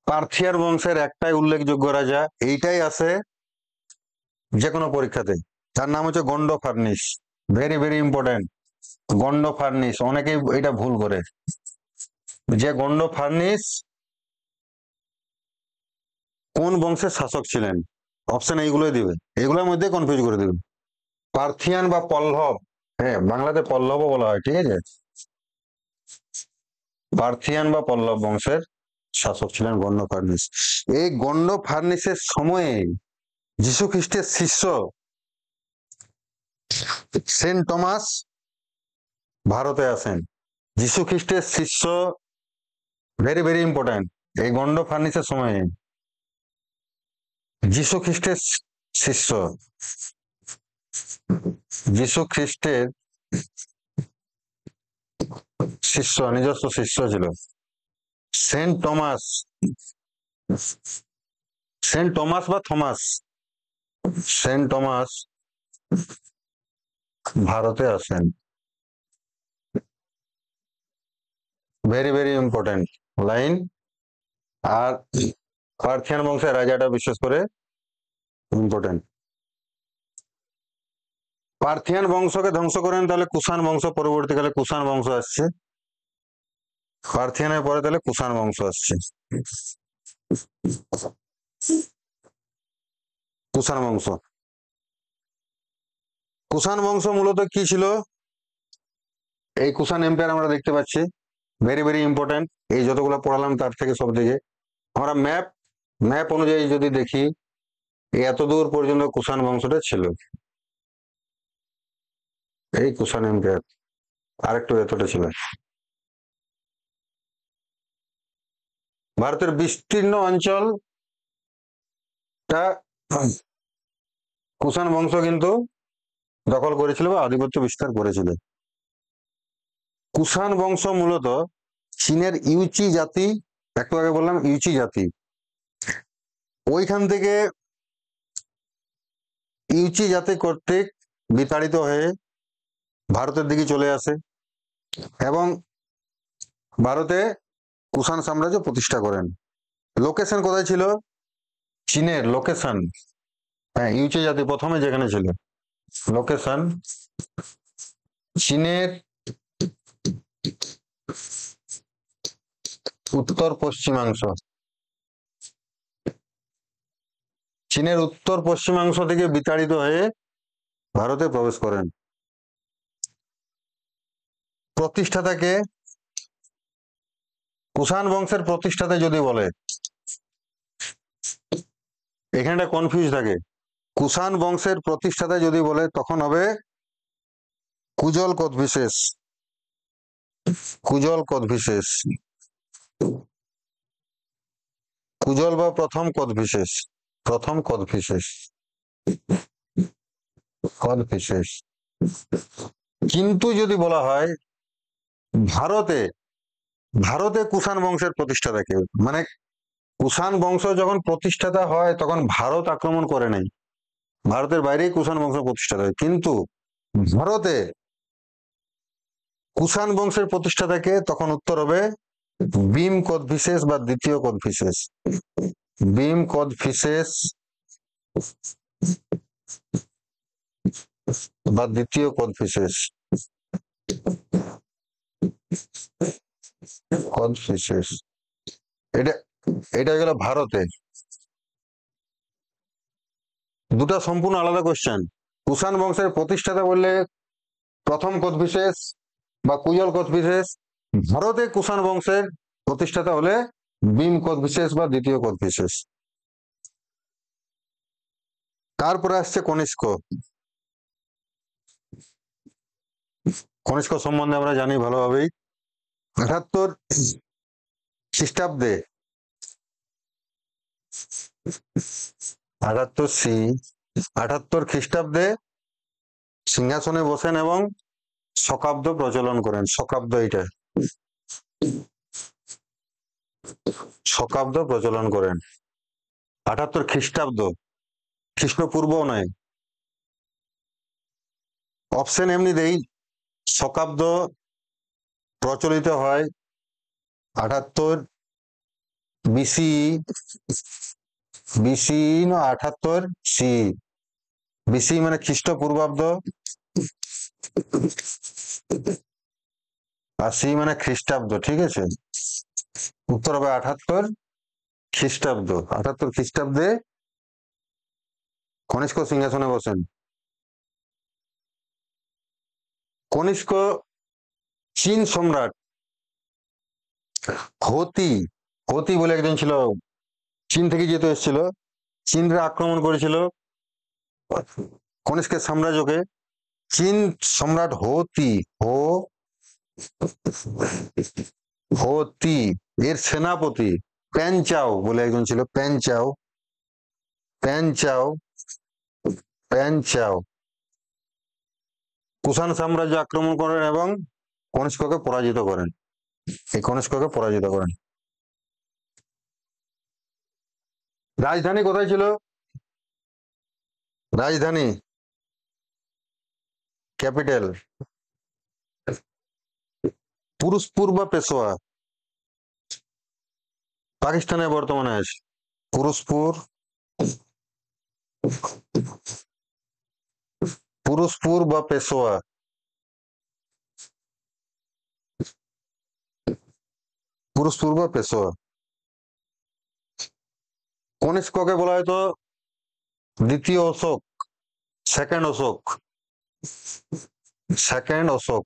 পার্থিয়ার বংশের একটাই উল্লেখযোগ্য রাজা, এইটাই আছে যে কোনো পরীক্ষাতে, তার নাম হচ্ছে Gond furnished. Very very important, Gond furnished. অনেকেই এটা ভুল করে, যে গন্ড ফার্নিস কোন বংশের শাসক ছিলেন। অপশন এইগুলোই দিবে, এগুলোর মধ্যে কনফিউজ করে দেবে। পার্থিয়ান বা পল্লব, হ্যাঁ বাংলাতে পল্লবও বলা হয়, ঠিক আছে। পার্থিয়ান বা পল্লব বংশের শাসক ছিলেন গন্ড ফার্নিস। এই গন্ড ফার্নিসের সময়ে যীশু খ্রিস্টের শিষ্য সেন্ট টমাস ভারতে আসেন। যীশু খ্রিস্টের শিষ্য, ভেরি ভেরি ইম্পর্টেন্ট, এই গন্ড ফার্নিসের সময়ে যীশু খ্রিস্টের শিষ্য, যীশু খ্রিস্টের শিষ্য, নিজস্ব শিষ্য ছিল সেন্ট টমাস। সেন্ট টমাস বা থমাস, সেন্ট টমাস ভারতে আসেন। Very very important line. আর পার্থিয়ান বংশের রাজাটা বিশেষ করে ইম্পর্টেন্ট। পার্থিয়ান বংশকে ধ্বংস করেন তাহলে কুষাণ বংশ, পরবর্তীকালে কুষাণ বংশ আসছে। পার্থিয়ানের পরে তাহলে কুষাণ বংশ আসছে। কুষাণ বংশ, কুষাণ বংশ মূলত কি ছিল? এই কুষাণ এম্পায়ার আমরা দেখতে পাচ্ছি, ভেরি ভেরি ইম্পর্টেন্ট। এই যতগুলো পড়ালাম তার থেকে সব দিকে আমরা ম্যাপ অনুযায়ী যদি দেখি, এত দূর পর্যন্ত কুষাণ বংশটা ছিল, এই কুষাণ এম্পায়ার, আরেকটু এতটা ছিল। ভারতের বিস্তীর্ণ অঞ্চলটা কুষাণ বংশ কিন্তু দখল করেছিল বা আধিপত্য বিস্তার করেছিল। কুষাণ বংশ মূলত চীনের ইউচি জাতি, একটু আগে বললাম ইউচি জাতি, ওইখান থেকে ইউচি জাতি কর্তৃক বিতাড়িত হয়ে ভারতের দিকে চলে আসে এবং ভারতে কুষাণ সাম্রাজ্য প্রতিষ্ঠা করেন। লোকেশন কোথায় ছিল? চীনের লোকেশন, হ্যাঁ ইউচি জাতি প্রথমে যেখানে ছিল, লোকেশন চীনের উত্তর পশ্চিমাংশ, চীনের উত্তর পশ্চিমাংশ থেকে বিতাড়িত হয়ে ভারতে প্রবেশ করেন। প্রতিষ্ঠাতাকে, কুষাণ বংশের প্রতিষ্ঠাতা যদি বলে, এখানটা কনফিউজ থাকে, কুষাণ বংশের প্রতিষ্ঠাতা যদি বলে তখন হবে কুজল কোদভিশেষ, কুজল কোদভিশেষ, কুজল বা প্রথম কোদভিশেষ, প্রথম কোদভিশেষ, কোদভিশেষ। কিন্তু যদি বলা হয় ভারতে, ভারতে কুষাণ বংশের প্রতিষ্ঠাতাকে, মানে কুষাণ বংশ যখন প্রতিষ্ঠাতা হয় তখন ভারত আক্রমণ করে নাই, ভারতের বাইরেই কুষাণ বংশ প্রতিষ্ঠাতা হয়, কিন্তু ভারতে কুষাণ বংশের প্রতিষ্ঠাতাকে, তখন উত্তর হবে ভীম কোদভিশেষ বা দ্বিতীয় কোদভিশেষ, ভীম কোদভিশেষ বা দ্বিতীয় কোদভিশেষ, কোদভিশেষ। এটা গেল ভারতে। দুটা সম্পূর্ণ আলাদা কোশ্চেন। কুষাণ বংশের প্রতিষ্ঠাতা বললে প্রথম কোদভিশেষ বা কুজল কোদভিশেষ, ভারতে কুষাণ বংশের প্রতিষ্ঠাতা হলে ভীম কোদভিশেষ বা দ্বিতীয় কোদভিশেষ। তারপরে আসছে কনিষ্ক। কনিষ্ক সম্বন্ধে আমরা জানি ভালোভাবেই। 78 খ্রিস্টাব্দে, 78 খ্রিস্টাব্দে সিংহাসনে বসেন এবং শকাব্দ প্রচলন করেন। শকাব্দ, এইটা শকাব্দ প্রচলন করেন 78 খ্রিস্টাব্দ, খ্রিস্টপূর্ব নয়। অপশন এমনি দেই, শকাব্দ প্রচলিত হয় 78 বিসি, বিসি না 78 সি, বিসি মানে খ্রিস্টপূর্বাব্দ আর সি মানে খ্রিস্টাব্দ, ঠিক আছে? উত্তর হবে 78 খ্রিস্টাব্দ। 78 খ্রিস্টাব্দে কনিষ্ক সিংহাসনে বসেন। কনিষ্ক চীন সম্রাট হতি, হতি বলে একজন ছিল, চীন থেকে যেহেতু এসেছিল, চীনরা আক্রমণ করেছিল কনিষ্কের সাম্রাজ্যকে। চীন সম্রাট হতি, হতি এর সেনাপতি প্যানচাও বলে একজন ছিল, প্যানচাও, প্যানচাও, প্যানচাও কুষাণ সাম্রাজ্য আক্রমণ করেন এবং কনিষ্ককে পরাজিত করেন। এই কনিষ্ককে পরাজিত করেন। রাজধানী কোথায় ছিল? রাজধানী, ক্যাপিটাল পুরুষপুর বা পেশোয়া, পাকিস্তানে বর্তমানে আছে। পুরুষপুর, পুরুষপুর বা পেশোয়া, পুরুষপুর বা পেশোয়া। কনিষ্ককে বলা হয়তো দ্বিতীয় Ashoka, second Ashoka, second Ashoka.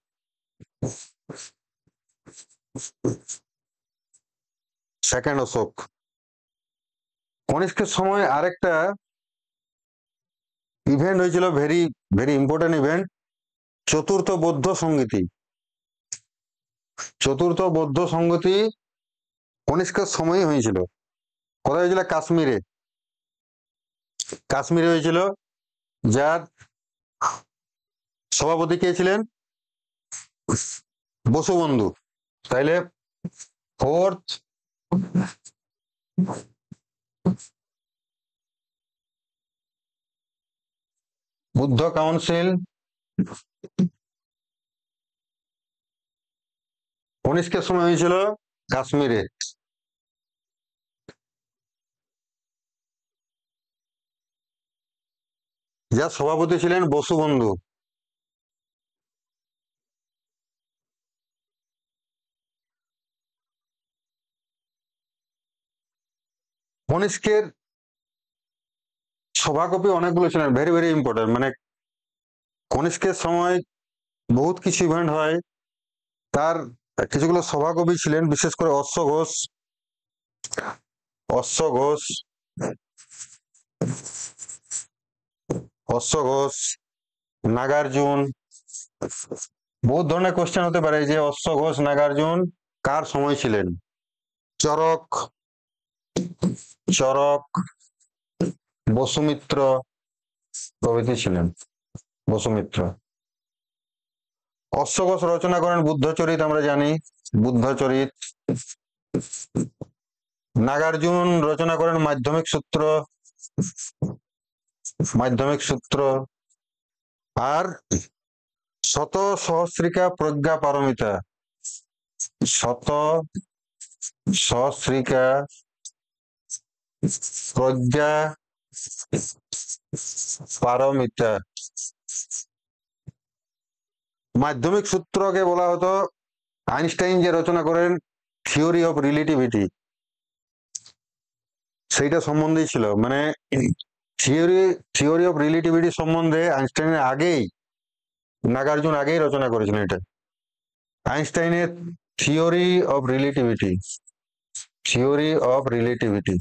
Second Ashoka. কনিষ্কের সময় আরেকটা ইভেন্ট হয়েছিল, ভেরি ভেরি ইম্পর্টেন্ট ইভেন্ট, চতুর্থ বৌদ্ধ সংগীতি। চতুর্থ বৌদ্ধ সংগতি কনিষ্কের সময় হয়েছিল। কোথায় হয়েছিল? কাশ্মীরে। কাশ্মীরে হয়েছিল, যার সভাপতি কে ছিলেন? বসুবন্ধু। তাইলে ফোর্থ বুদ্ধ কাউন্সিল কনিষ্কের সময় হয়েছিল কাশ্মীরে। যার সভাপতি ছিলেন বসুবন্ধু। কনিষ্কের সভাকবি অনেকগুলো ছিলেন, ভেরি ভেরি ইম্পর্টেন্ট। মানে কনিষ্কের সময় বহুত কিছু ইভেন্ট হয়, তার কিছুগুলো সভাকবি ছিলেন, বিশেষ করে অশ্ব ঘোষ, অশ্ব ঘোষ, অশ্ব ঘোষ, নাগার্জুন। বহুত ধরনের কোশ্চেন হতে পারে যে অশ্ব ঘোষ, নাগার্জুন কার সময় ছিলেন। চরক, চরক, বসুমিত্র প্রভৃতি ছিলেন। বসুমিত্র। অশ্ব ঘোষ রচনা করেন বুদ্ধচরিত, আমরা জানি বুদ্ধচরিত। নাগার্জুন রচনা করেন মাধ্যমিক সূত্র, মাধ্যমিক সূত্র। আর শত সহস্রিকা প্রজ্ঞা পারমিতা, শত সহস্রিকা প্রজ্ঞা পারমিতা। মাধ্যমিক সূত্রকে বলা হতো, আইনস্টাইন যে রচনা করেন থিওরি অফ রিলেটিভিটি, সেইটা সম্বন্ধেই ছিল। মানে থিওরি অফ রিলেটিভিটি সম্বন্ধে আইনস্টাইনের আগেই, নাগার্জুন আগেই রচনা করেছিলেন এটা। আইনস্টাইনের theory of relativity, theory of relativity,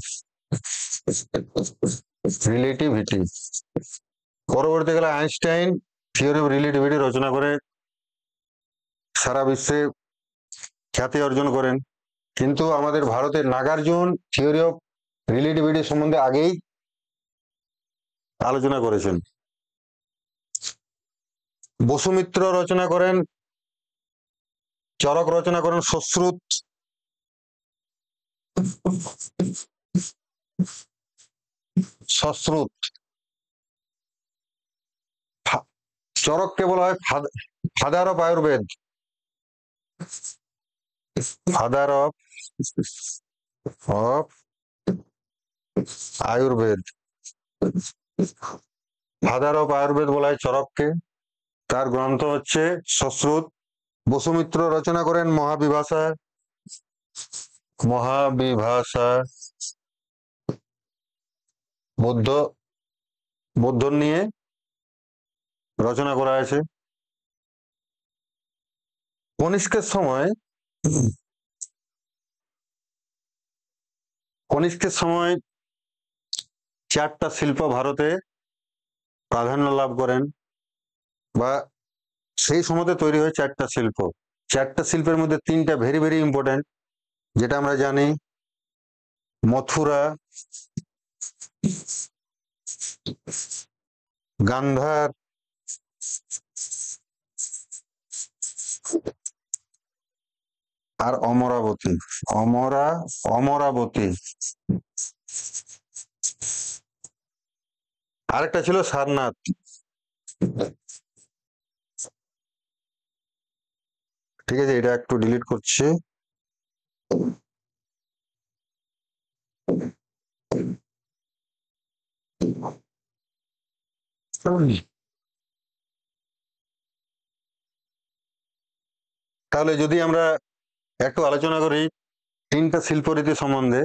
relativity. পরবর্তীকালে আইনস্টাইন থিওরি অফ রিলেটিভিটি রচনা করে সারা বিশ্বে খ্যাতি অর্জন করেন। কিন্তু আমাদের ভারতের নাগার্জুন থিওরি অফ রিলেটিভিটি সম্বন্ধে আগেই আলোচনা করেছেন। বসুমিত্র রচনা করেন, চরক রচনা করেন সশ্রুত, সশ্রুত। চরককে বলা হয় father of Ayurveda, father of Ayurveda, father of Ayurveda বলা হয় চরককে। তার গ্রন্থ হচ্ছে সশ্রুত। বসুমিত্র রচনা করেন মহাবিভাষা, মহাবিভাষা। বৌদ্ধ, বৌদ্ধ নিয়ে রচনা করা হয়েছে। কনিষ্কের সময়, কনিষ্কের সময় চারটা শিল্প ভারতে প্রাধান্য লাভ করেন, বা সেই সময়তে তৈরি হয় চারটা শিল্প। চারটা শিল্পের মধ্যে তিনটা ভেরি ভেরি ইম্পর্টেন্ট, যেটা আমরা জানি। মথুরা, গান্ধার, আর অমরাবতী। অমরাবতী। আরেকটা ছিল সারনাথ। ঠিক আছে, এটা একটু ডিলিট করছি। তাহলে যদি আমরা একটু আলোচনা করি তিনটা শিল্পরীতি সম্বন্ধে,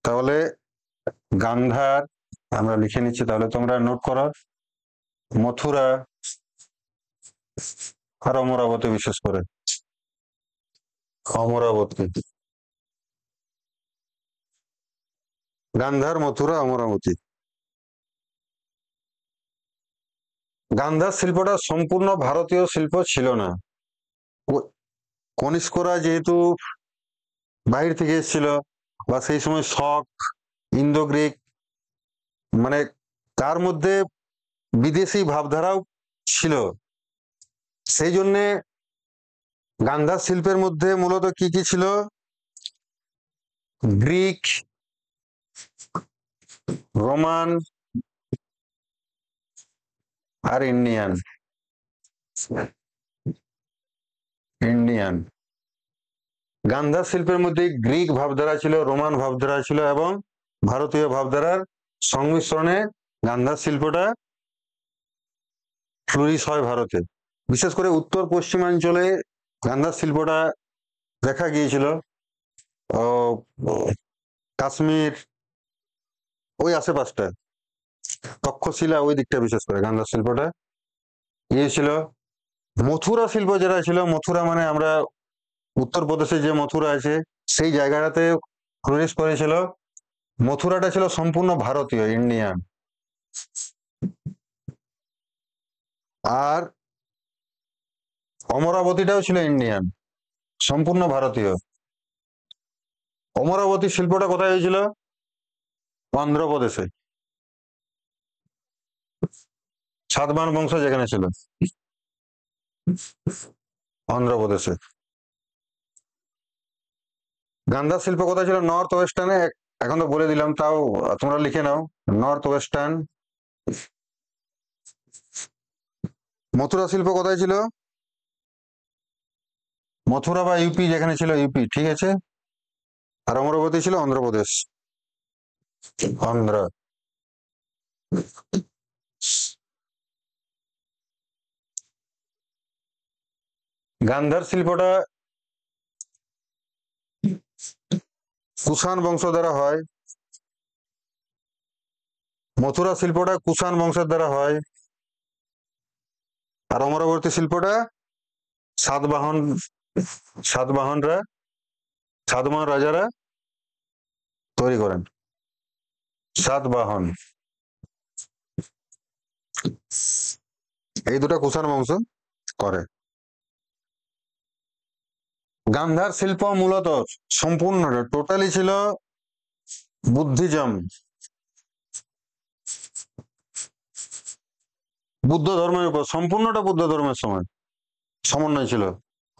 তাহলে গান্ধার আমরা লিখে নিচ্ছি, তাহলে তোমরা নোট করো, মথুরা আর অমরাবতী, বিশেষ করে অমরাবতী, গান্ধার, মথুরা, অমরাবতী। গান্ধার শিল্পটা সম্পূর্ণ ভারতীয় শিল্প ছিল না। কনিষ্করা যেহেতু বাহির থেকে এসেছিল, বা সেই সময় শক, ইন্দো গ্রিক, মানে তার মধ্যে বিদেশি ভাবধারাও ছিল, সেই জন্যে গান্ধার শিল্পের মধ্যে মূলত কি কি ছিল? গ্রিক, রোমান আর ইন্ডিয়ান। গান্ধার শিল্পের মধ্যে গ্রিক ভাবধারা ছিল, রোমান ভাবধারা ছিল, এবং ভারতীয় ভাবধারার সংমিশ্রণে গান্ধার শিল্পটা ফ্লোরিশ হয় ভারতে। বিশেষ করে উত্তর পশ্চিমাঞ্চলে গান্ধার শিল্পটা দেখা গিয়েছিল। কাশ্মীর ওই আশেপাশটা, তক্ষশিলা ওই দিকটা বিশেষ করে গান্ধার শিল্পটা ছিল। মথুরা শিল্প যেটা ছিল, মথুরা মানে আমরা উত্তরপ্রদেশে যে মথুরা আছে সেই জায়গাটাতে ফ্লোরিশ করেছিল। মথুরাটা ছিল সম্পূর্ণ ভারতীয়, ইন্ডিয়ান। আর অমরাবতীটাও ছিল ইন্ডিয়ান, সম্পূর্ণ ভারতীয়। অমরাবতী শিল্পটা কোথায় হয়েছিল? অন্ধ্রপ্রদেশে, সাতবাহন বংশ যেখানে ছিল, অন্ধ্রপ্রদেশে। গান্ধার শিল্প কোথায় ছিল? নর্থ ওয়েস্টার্নে। এখন তো বলে দিলাম, তাও তোমরা লিখে নাও, নর্থ ওয়েস্টার্ন। মথুরা শিল্প কোথায় ছিল? মথুরা বা ইউপি, যেখানে ছিল ইউপি, ঠিক আছে। আর অমরাবতী ছিল অন্ধ্রপ্রদেশ, অন্ধ্র। গান্ধার শিল্পটা কুষাণ বংশ দ্বারা হয়, মথুরা শিল্পটা কুষাণ বংশের দ্বারা হয়, আর অমরাবতী শিল্পটা সাতবাহন রাজারা তৈরি করেন। সাতবাহন, এই দুটা কুষাণ বংশ করে। গান্ধার শিল্প মূলত সম্পূর্ণ টোটালি ছিল বুদ্ধিজম, বুদ্ধ ধর্মের উপর, সম্পূর্ণটা বুদ্ধ ধর্মের সমন্বয় ছিল।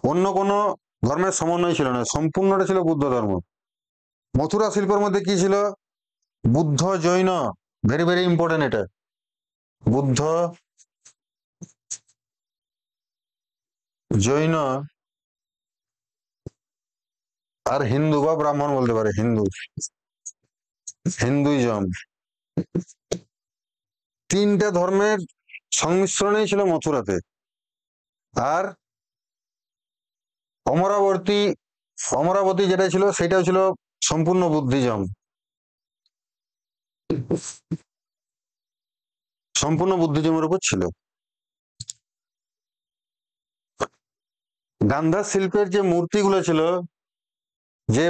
অন্য কোনো ধর্মের সমন্বয় ছিল না, সম্পূর্ণটা ছিল বুদ্ধ ধর্ম। মথুরা শিল্পের মধ্যে কি ছিল? Buddha, Jain, very very important এটা, বুদ্ধ, জৈন আর হিন্দু বা ব্রাহ্মণ বলতে পারে, হিন্দুইজম। তিনটা ধর্মের সংমিশ্রণেই ছিল মথুরাতে। আর অমরাবতী যেটা ছিল সেটাও ছিল সম্পূর্ণ বুদ্ধিজম, সম্পূর্ণ বুদ্ধিজমের উপর ছিল। গান্ধার শিল্পের যে মূর্তিগুলো ছিল, যে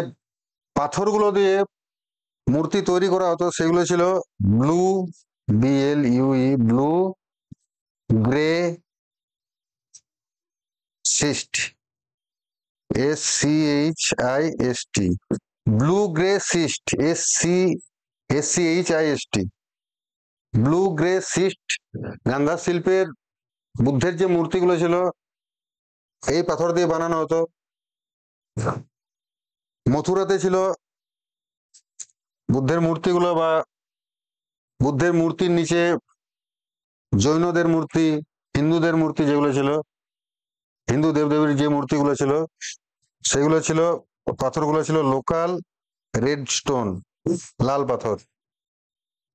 পাথরগুলো দিয়ে মূর্তি তৈরি করা হতো, সেগুলো ছিল blue, BLUE, blue grey schist, SCHIST, blue grey schist, SCHIST, blue grey schist. Gandhara শিল্পের বুদ্ধের যে মূর্তিগুলো ছিল এই পাথর দিয়ে বানানো হতো। মথুরাতে ছিল বুদ্ধের মূর্তিগুলো, বা বুদ্ধের মূর্তির নিচে জৈনদের মূর্তি, হিন্দুদের মূর্তি যেগুলো ছিল, হিন্দু দেবদেবীর যে মূর্তিগুলো ছিল সেগুলো ছিল, পাথরগুলো ছিল লোকাল রেড স্টোন, লাল পাথর,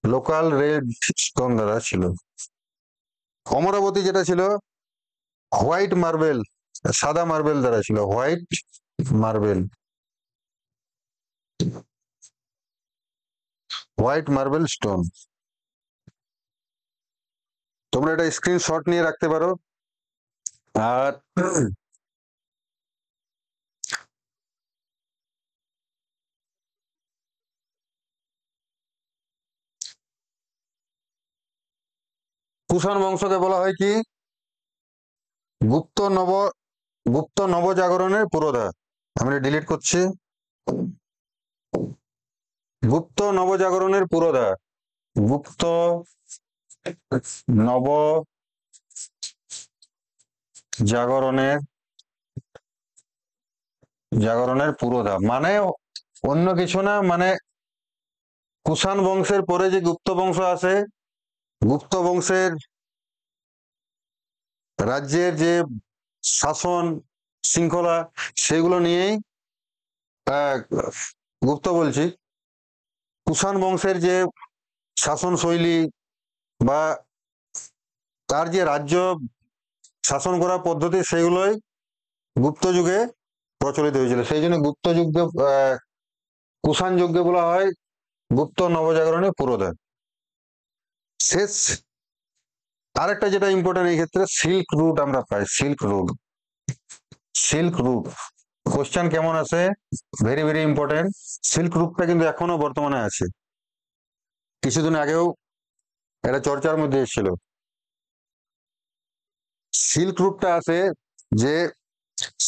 লোকাল রেড স্টোন দ্বারা ছিল। অমরাবতী যেটা ছিল হোয়াইট মার্বেল, সাদা মার্বেল দ্বারা ছিল, white marble, white marble stone. তোমরা এটা স্ক্রিনশট নিয়ে রাখতে পারো। আর কুষাণ বংশকে বলা হয় কি গুপ্ত নবজাগরণের পুরোধা। আমি ডিলিট করছি। গুপ্ত নবজাগরণের পুরোধা, গুপ্ত নব জাগরণের পুরোধা মানে অন্য কিছু না, মানে কুষাণ বংশের পরে যে গুপ্ত বংশ আছে, গুপ্ত বংশের রাজ্যের যে শাসন শৃঙ্খলা সেগুলো নিয়েই গুপ্ত বলছি, কুষাণ বংশের যে শাসন শৈলী বা তার যে রাজ্য শাসন করার পদ্ধতি সেগুলোই গুপ্ত যুগে প্রচলিত হয়েছিল। সেই জন্য গুপ্ত যুগে কুষাণ যুগে বলা হয় গুপ্ত নবজাগরণের পুরোধা। শেষ আরেকটা যেটা ইম্পর্টেন্ট এই ক্ষেত্রে, সিল্ক রুট আমরা পাই। Silk route, silk route question কেমন আছে, ভেরি ভেরি ইম্পর্টেন্ট। সিল্ক রুটটা কিন্তু এখনো বর্তমানে আছে, কিছুদিন আগেও এটা চর্চার মধ্যে এসেছিল। সিল্ক রুটটা আছে যে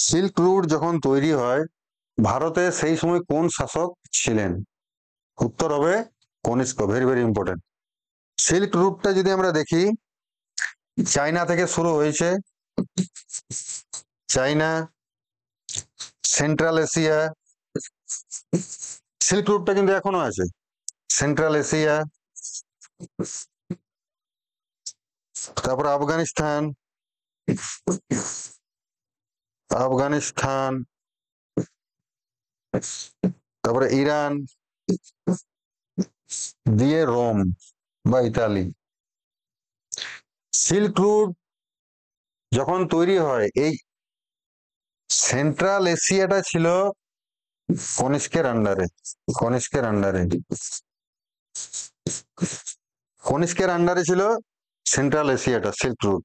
সিল্ক রুট যখন তৈরি হয় ভারতে সেই সময় কোন শাসক ছিলেন? উত্তর হবে Kanishka. Very very important. Silk রুটটা যদি আমরা দেখি, চায়না থেকে শুরু হয়েছে, চায়না, সেন্ট্রাল এশিয়া, সিল্ক রুটটা কিন্তু এখনো আছে। সেন্ট্রাল এশিয়া, তারপরে আফগানিস্তান, আফগানিস্তান, তারপরে ইরান দিয়ে রোম বা ইতালি। সিল্ক রুট যখন তৈরি হয় এই সেন্ট্রাল এশিয়াটা ছিল কনিষ্কের আন্ডারে, কনিষ্কের আন্ডারে, কনিষ্কের আন্ডারে ছিল সেন্ট্রাল এশিয়াটা। সিল্ক রুট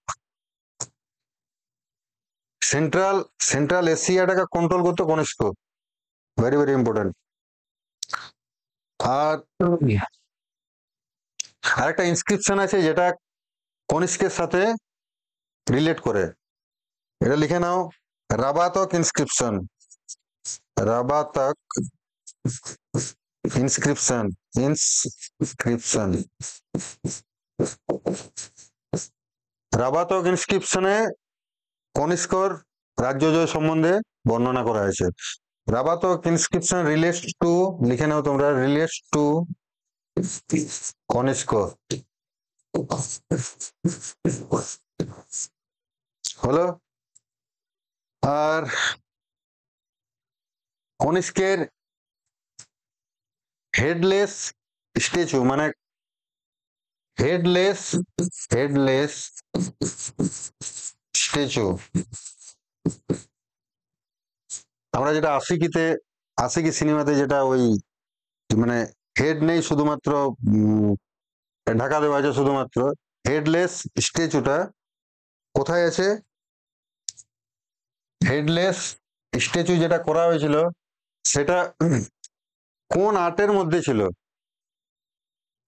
সেন্ট্রাল এশিয়াটাকে কন্ট্রোল করতো কনিষ্ক। Very very important. আর আরেকটা ইনস্ক্রিপশন আছে যেটা কনিষ্কের সাথে রিলেট করে, এটা লিখে নাও, রাবাতক ইনস্ক্রিপশন, রাবাতক ইনস্ক্রিপশন, ইনস্ক্রিপশন, রাবাতক ইনস্ক্রিপশনে কনিষ্কর রাজ্য জয় সম্বন্ধে বর্ণনা করা হয়েছে। রাবাতক ইনস্ক্রিপশন রিলেটস টু, লিখে নাও তোমরা, রিলেটস টু কনিষ্ক। হলো। আর কনিষ্কের হেডলেস স্ট্যাচু মানে হেডলেস স্ট্যাচু, আমরা যেটা আশিকি সিনেমাতে যেটা ওই মানে হেড নেই, শুধুমাত্র ঢাকা দেওয়া আছে, শুধুমাত্র হেডলেস স্ট্যাচুটা কোথায় আছে? হেডলেস স্ট্যাচু যেটা করা হয়েছিল সেটা কোন আর্টের মধ্যে ছিল?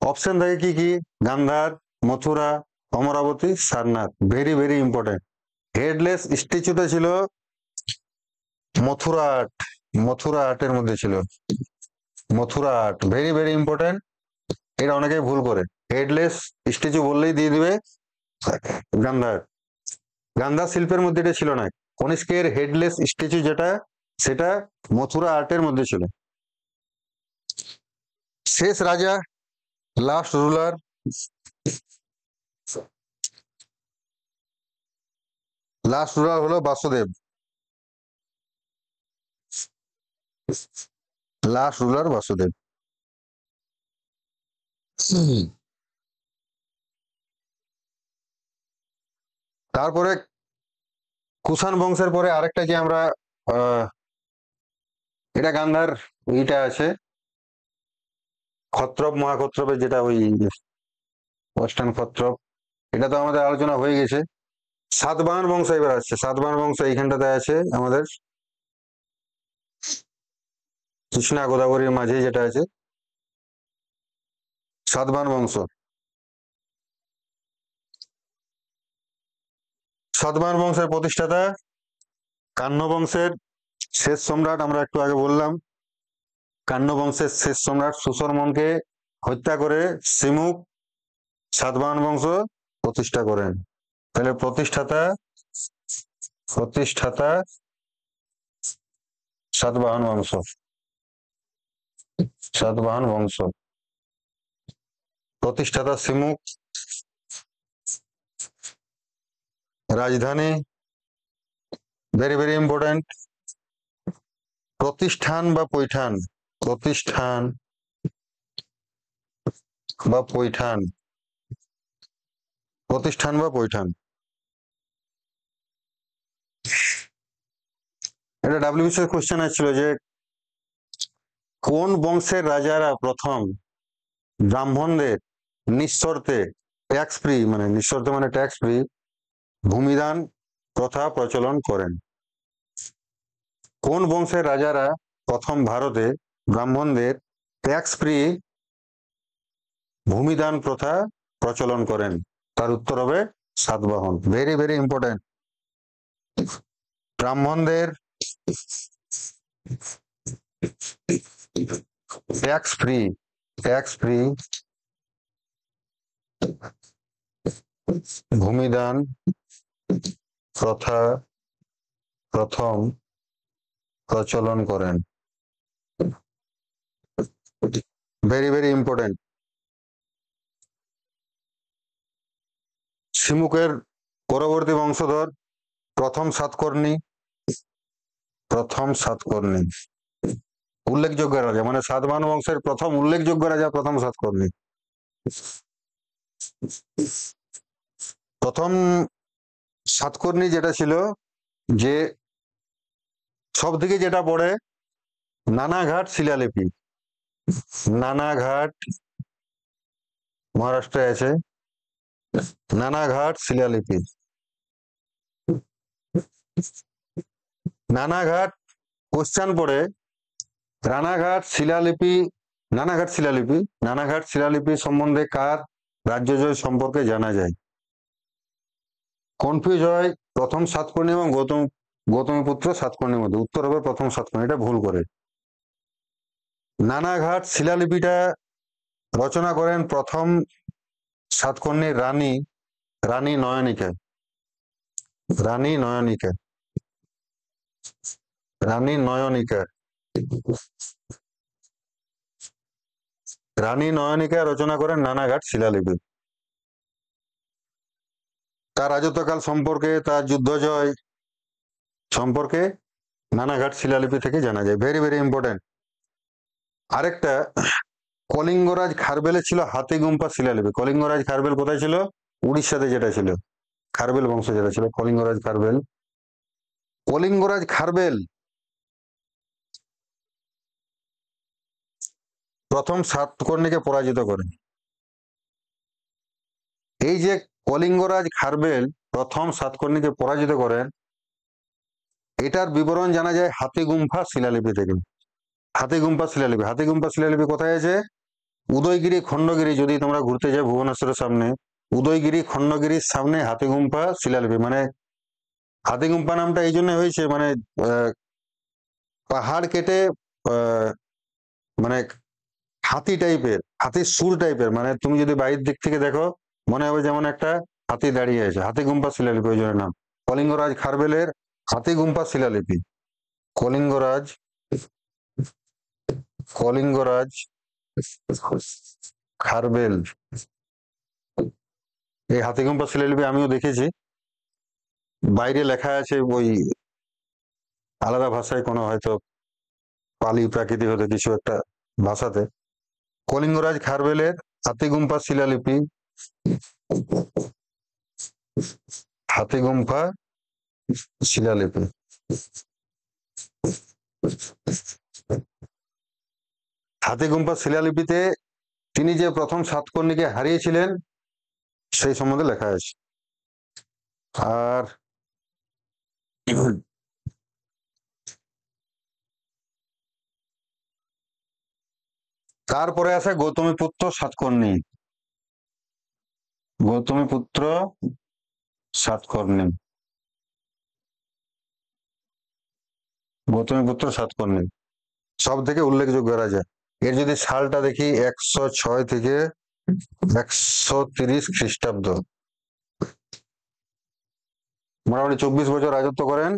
অপশন থাকে কি কি, Gandhara, Mathura, Amaravati, Sarnath. Very very important. Headless স্ট্যাচুটা ছিল মথুরা আর্ট, মথুরা আর্টের মধ্যে ছিল, Mathura art. Very very important, এটা অনেকেই ভুল করে, হেডলেস স্ট্যাচু বললেই দিয়ে দিবে গান্ধার। গান্ধার শিল্পের মধ্যে এটা ছিল না। কনিষ্কের হেডলেস স্ট্যাচু যেটা সেটা মথুরা আর্টের মধ্যে ছিল। শেষ রাজা, লাস্ট রুলার, লাস্ট রুলার হলো বাসুদেব। Last ruler Basudeb. তারপরে কুষাণ বংশের পরে আরেকটা যে আমরা এটা গান্ধার ইটা আছে, ক্ষত্রপ মহাক্ষত্রপের যেটা ওই ওয়েস্টার্ন ক্ষত্রপ, এটা তো আমাদের আলোচনা হয়ে গেছে। সাতবাহন বংশ এবার আসছে। সাতবাহন বংশ এইখানটাতে আছে আমাদের কৃষ্ণা গোদাবরীর মাঝে যেটা আছে সাতবাহন বংশ। সাতবাহন বংশের প্রতিষ্ঠাতা কান্য বংশের শেষ সম্রাট, আমরা একটু আগে বললাম কান্য বংশের শেষ সম্রাট সুশর্মনকে হত্যা করে সিমুক সাতবাহন বংশ প্রতিষ্ঠা করেন। তাহলে প্রতিষ্ঠাতা প্রতিষ্ঠাতা সাতবাহন বংশ, সাতবাহন বংশ প্রতিষ্ঠাতা সিমুক, রাজধানী ভেরি ভেরি ইম্পর্টেন্ট প্রতিষ্ঠান বা পৈঠান, প্রতিষ্ঠান বা পৈঠান, প্রতিষ্ঠান বা পৈঠান। এটা ডাব্লিউবিসিএস কোশ্চেন আসছিল যে কোন বংশের রাজারা প্রথম ব্রাহ্মণদের নিঃশর্তে ট্যাক্স ফ্রি, মানে নিঃশর্তে মানে ট্যাক্স ফ্রি ভূমিদান প্রথা প্রচলন করেন? কোন বংশের রাজারা প্রথম ভারতে ব্রাহ্মণদের ট্যাক্স ফ্রি ভূমিদান প্রথা প্রচলন করেন? তার উত্তর হবে সাতবাহন। Very very important. ব্রাহ্মণদের ট্যাক্স ফ্রি ভূমিদান প্রথা প্রথম প্রচলন করেন। Very very important. সিমুকের পরবর্তী বংশধর প্রথম সাতকর্ণী, প্রথম সাতকর্ণী উল্লেখযোগ্য রাজা, মানে সাতবাহন বংশের প্রথম উল্লেখযোগ্য রাজা প্রথম সাতকর্ণী। প্রথম সাতকর্ণী যেটা ছিল, যে সব থেকে যেটা পড়ে নানাঘাট শিলালিপি, নানাঘাট মহারাষ্ট্রে আছে, নানাঘাট শিলালিপি, নানাঘাট কোশ্চেন পড়ে রানাঘাট শিলালিপি, নানাঘাট শিলালিপি, নানাঘাট শিলালিপি সম্বন্ধে কার রাজ্যজয় সম্পর্কে জানা যায়? কনফিউজ হয় প্রথম সাতকর্ণী এবং গৌতমীপুত্র সাতকর্ণীর মধ্যে। উত্তর হবে প্রথম সাতকর্ণী, এটা ভুল করে। নানাঘাট শিলালিপিটা রচনা করেন প্রথম সাতকর্ণীর রানী, রানী নয়নিকা, রানী নয়নিকা, রানী নয়নিকা, রানী নয়নিকা রচনা করেন নানাঘাট শিলালিপি। তার রাজত্বকাল সম্পর্কে, তার যুদ্ধ জয় সম্পর্কে নানাঘাট শিলালিপি থেকে জানা যায়। Very very important. আরেকটা, কলিঙ্গরাজ খারবেলের ছিল হাতিগুম্পা শিলালিপি। কলিঙ্গরাজ খারবেল কোথায় ছিল? উড়িষ্যাতে যেটা ছিল, খারবেল বংশ যেটা ছিল কলিঙ্গরাজ খারবেল। কলিঙ্গরাজ খারবেল প্রথম সাতকর্ণীকে পরাজিত করেন। এই যে কলিঙ্গরাজ খারবেল প্রথম সাতকর্ণীকে পরাজিত করেন, এটার বিবরণ জানা যায় হাতিগুম্পা শিলালিপি থেকে। হাতিগুম্পা শিলালিপি, হাতিগুম্পা শিলালিপি কোথায় আছে? উদয়গিরি খণ্ডগিরি, যদি তোমরা ঘুরতে যাও ভুবনেশ্বরের সামনে, উদয়গিরি খণ্ডগিরির সামনে হাতিগুম্পা শিলালিপি। মানে হাতিগুম্পা নামটা এই জন্য হয়েছে, মানে পাহাড় কেটে মানে হাতি টাইপের, হাতির সুর টাইপের, মানে তুমি যদি বাইরের দিক থেকে দেখো মনে হবে যেমন একটা হাতি দাঁড়িয়ে আছে। হাতিগুম্পা শিলালিপি ওই জন্য নাম। কলিঙ্গরাজ খারবেলের হাতিগুম্পা শিলালিপি। কলিঙ্গরাজ, কলিঙ্গরাজ খারবেল, এই হাতিগুম্পা শিলালিপি আমিও দেখেছি, বাইরে লেখা আছে ওই আলাদা ভাষায় কোনো হয়তো পালি প্রাকৃতিক হতে কিছু একটা ভাষাতে। কলিঙ্গরাজ খারবেলের হাতিগুম্ফা শিলালিপি, হাতিগুম্ফা শিলালিপি। হাতিগুম্ফা শিলালিপিতে তিনি যে প্রথম সাতকর্ণীকে হারিয়েছিলেন সেই সম্বন্ধে লেখা আছে। আর তারপরে আছে গৌতমীপুত্র সাতকর্ণী। গৌতমীপুত্র সাতকর্ণী, গৌতমীপুত্র সাতকর্ণী সব থেকে উল্লেখযোগ্য রাজা। এর যদি সালটা দেখি 106 থেকে 130 খ্রিস্টাব্দ, মোটামুটি 24 বছর রাজত্ব করেন।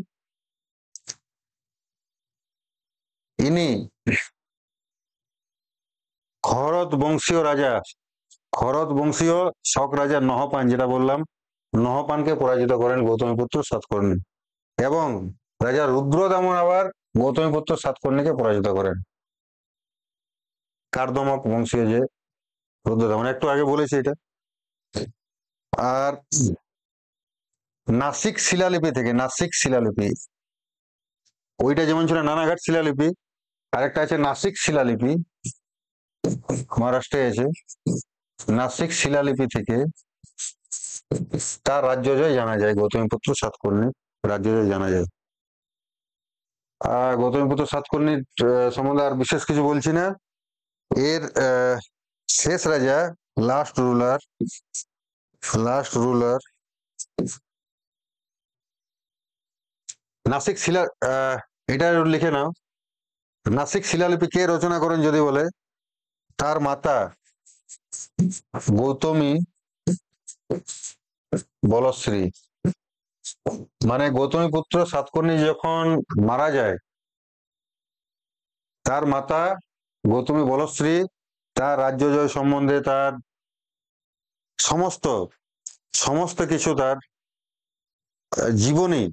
ইনি খরত বংশীয় রাজা, খরত বংশীয় শক রাজা নহপান, যেটা বললাম, নহপানকে পরাজিত করেন গৌতমীপুত্র সাতকর্ণী। এবং রাজা রুদ্রদামন আবার গৌতমীপুত্র সাতকর্ণীকে পরাজিত করেন। কার্দমক বংশীয় যে রুদ্রদামন, একটু আগে বলেছি এটা। আর নাসিক শিলালিপি থেকে, নাসিক শিলালিপি, ওইটা যেমন ছিল নানাঘাট শিলালিপি, আরেকটা আছে নাসিক শিলালিপি, মহারাষ্ট্রে আছে। নাসিক শিলালিপি থেকে তার রাজ্য জয় জানা যায়, গৌতমীপুত্র সাতকর্ণী রাজ্য জয় জানা যায়। গৌতমীপুত্র সাতকর্ণীর সম্বন্ধে আর বিশেষ কিছু বলছি না। এর শেষ রাজা, লাস্ট রুলার নাসিক শিলা, এটা লিখে নাও। নাসিক শিলালিপি কে রচনা করেন যদি বলে, তার মাতা গৌতমী বলশ্রী। মানে গৌতমীপুত্র সাতকর্ণী যখন মারা যায়, তার মাতা গৌতমী বলশ্রী তার রাজ্য জয় সম্বন্ধে, তার সমস্ত কিছু, তার জীবনী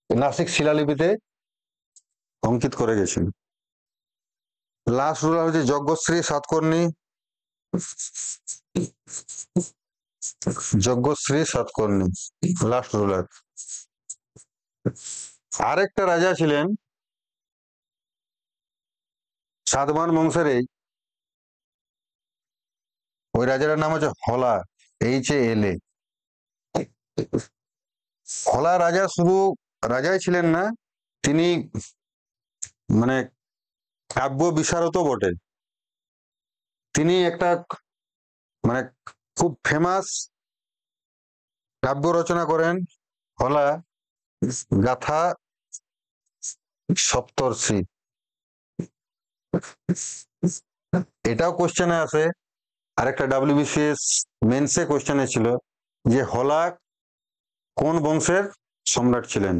নাসিক শিলালিপিতে অঙ্কিত করে গেছেন। লাস্ট রুলার হচ্ছে যজ্ঞশ্রী সাতকর্ণী, যজ্ঞশ্রী সাতকর্ণী লাস্ট রুলার। আরেকটা রাজা ছিলেন সাতবাহন বংশের, ওই রাজার নাম হচ্ছে হলা, HALA। হলা রাজা শুধু রাজাই ছিলেন না, তিনি মানে কাব্য বিশারদ বটে। তিনি একটা মানে খুব ফেমাস কাব্য রচনা করেন, হলা গাথা সপ্তর্ষি। এটাও কোশ্চেনে আছে, আরেকটা WBCS মেন্সে কোশ্চেনে ছিল যে হলা কোন বংশের সম্রাট ছিলেন।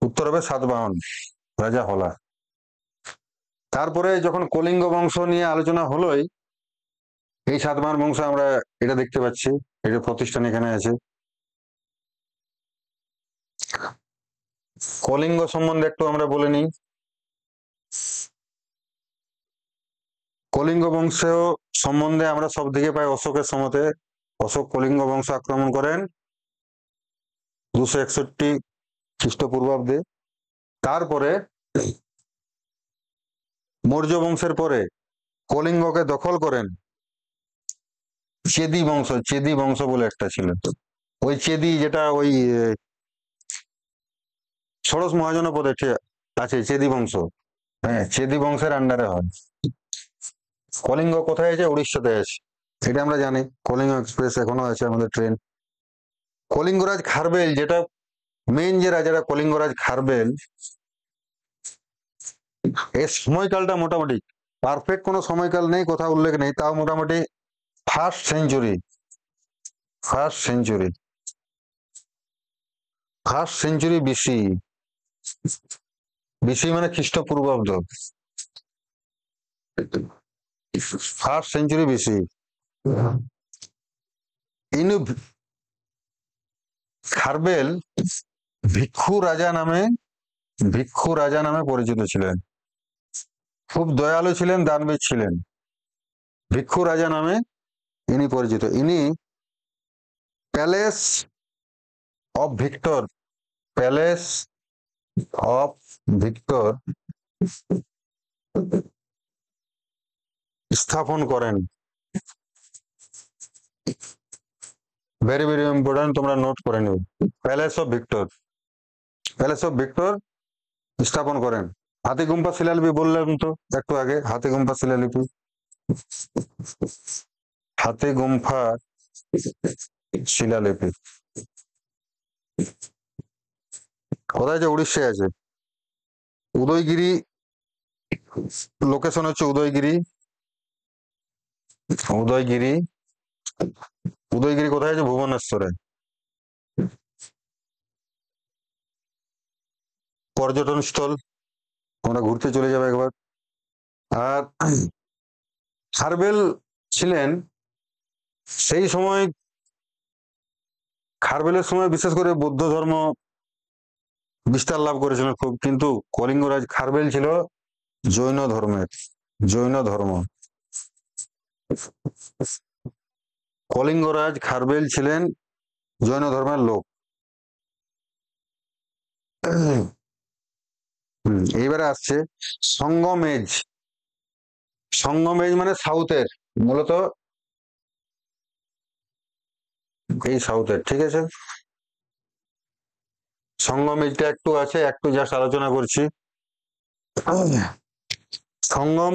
উত্তর হবে সাতবাহন রাজা হলা। তারপরে যখন কলিঙ্গ বংশ নিয়ে আলোচনা হলোই, এই সাতবাহন বংশ আমরা এটা দেখতে পাচ্ছি, এটা প্রতিষ্ঠান এখানে আছে। কলিঙ্গ সম্বন্ধে একটু আমরা বলে নিই। কলিঙ্গ বংশ সম্বন্ধে আমরা সব দিকে পাই অশোকের সময়তে। অশোক কলিঙ্গ বংশ আক্রমণ করেন 261 খ্রিস্টপূর্বাব্দে। তারপরে মৌর্য বংশের পরে কলিঙ্গকে দখল করেন চেদি বংশ। চেদি বংশ বলে একটা ছিল, ওই চেদি যেটা ওই ষোড়শ মহাজনপদে আছে চেদি বংশ। হ্যাঁ, চেদি বংশের আন্ডারে হয়। কলিঙ্গ কোথায় আছে? উড়িষ্যাতে আছে, এটা আমরা জানি। কলিঙ্গ এক্সপ্রেস এখনো আছে আমাদের ট্রেন। কলিঙ্গরাজ খারবেল, যেটা মেইন যে রাজারা, কলিঙ্গরাজ খারবেল, এর সময়কালটা মোটামুটি পারফেক্ট কোনো সময়কাল নেই, কোথাও উল্লেখ নেই, তাও মোটামুটি ফার্স্ট সেঞ্চুরি BC। BC মানে খ্রিস্টপূর্বাব্দ, ফার্স্ট সেঞ্চুরি BC। ইনু খারবেল ভিক্ষু রাজা নামে ভিক্ষু রাজা নামে পরিচিত ছিলেন। খুব দয়ালু ছিলেন, দানবীর ছিলেন। ভিক্ষু রাজা নামে ইনি পরিচিত। ইনি palace of Victor, palace of Victor স্থাপন করেন। ভেরি ভেরি ইম্পর্টেন্ট, তোমরা নোট করে নেবে। Palace of Victor, palace of Victor স্থাপন করেন। হাতিগুম্ফা শিলালিপি বললাম তো একটু আগে, হাতিগুম্ফা শিলালিপি, হাতিগুম্ফা শিলালিপি কোথায় আছে? উড়িষ্যায় আছে। উদয়গিরি, লোকেশন হচ্ছে উদয়গিরি। উদয়গিরি, উদয়গিরি কোথায় আছে? ভুবনেশ্বরে। পর্যটন স্থল, আমরা ঘুরতে চলে যাবে একবার। আর খারবেল ছিলেন সেই সময়, খারবেলের সময় বিশেষ করে বৌদ্ধ ধর্ম বিস্তার লাভ করেছিলেন খুব, কিন্তু কলিঙ্গরাজ খারবেল ছিল জৈন ধর্মের, জৈন ধর্ম। কলিঙ্গরাজ খারবেল ছিলেন জৈন ধর্মের লোক। এইবারে আসছে সঙ্গমেজ। সঙ্গমেজ মানে সাউথের, মূলত এই সাউথের, ঠিক আছে। সঙ্গমেজটা একটু আছে, একটু জাস্ট আলোচনা করছি। সঙ্গম,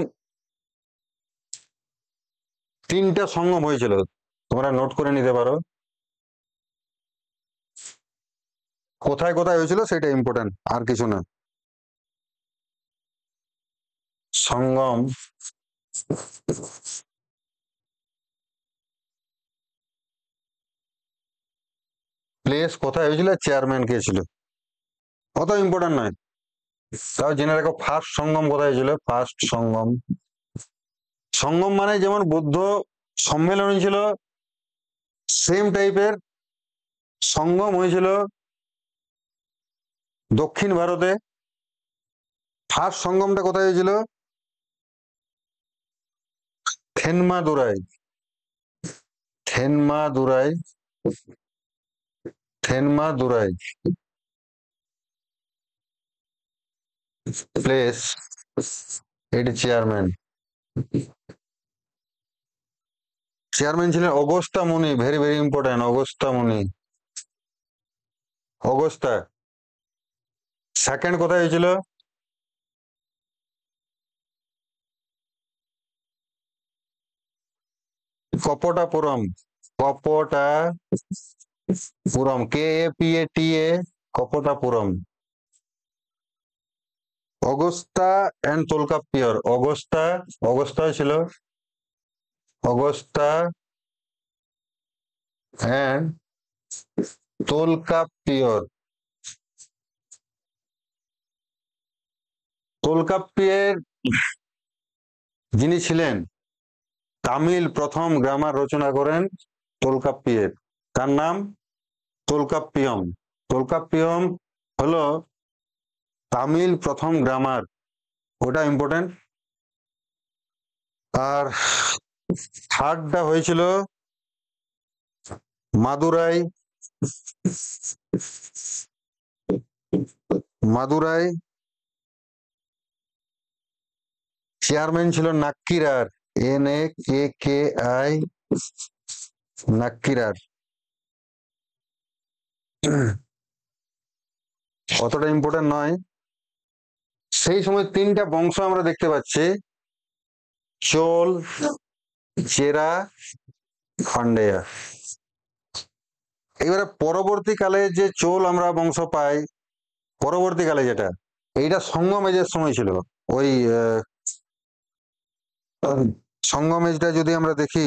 তিনটা সঙ্গম হয়েছিল, তোমরা নোট করে নিতে পারো। কোথায় কোথায় হয়েছিল সেটা ইম্পর্টেন্ট, আর কিছু না। সঙ্গম প্লেস কোথায় হয়েছিল, চেয়ারম্যান কে ছিল, অত ইম্পর্টেন্ট নয়, তাও জেনে রাখো। ফার্স্ট সঙ্গম কোথায় হয়েছিল? ফার্স্ট সঙ্গম, সঙ্গম মানে যেমন বৌদ্ধ সম্মেলন ছিল, সেম টাইপের সঙ্গম হয়েছিল দক্ষিণ ভারতে। ফার্স্ট সঙ্গমটা কোথায় হয়েছিল? থেনমাদুরাই, থেনমাদুরাই, থেনমাদুরাই প্লেস, এটি চেয়ারম্যান, চেয়ারম্যান ছিলেন অগস্ত্যা মুনি। ভেরি ভেরি ইম্পর্টেন্ট, অগস্ত্যা মুনি, অগস্ত্যা। সেকেন্ড কোথায় হয়েছিল? কপটাপুরম, কপটাপুরম, KAPATA, কপটাপুরম। অগস্ত্যা এন্ড তোলকাপ্পিয়র, অগস্ত্যা, অগস্ত্যা ছিল, অগস্ত্যা এন্ড তোলকাপ্পিয়র। তোলকাপ্পিয়ের যিনি ছিলেন, তামিল প্রথম গ্রামার রচনা করেন তোলকাপ্পিয়ের, তার নাম তোলকাপ্পিয়ম। তোলকাপ্পিয়ম হলো তামিল প্রথম গ্রামার, ওটা ইম্পর্টেন্ট। আর থার্ডটা হয়েছিল মাদুরাই, মাদুরাই, চেয়ারম্যান ছিল নাক্কিরার, NAKKI, নাক্কিরার। অতটা ইম্পর্টেন্ট নয়। সেই সময় তিনটা বংশ আমরা দেখতে পাচ্ছি, চোল, চেরা, পান্ডেয়া। এবারে পরবর্তীকালে যে চোল আমরা বংশ পাই, পরবর্তীকালে যেটা, এইটা সঙ্গমেজের সময় ছিল। ওই সঙ্গমেজটা যদি আমরা দেখি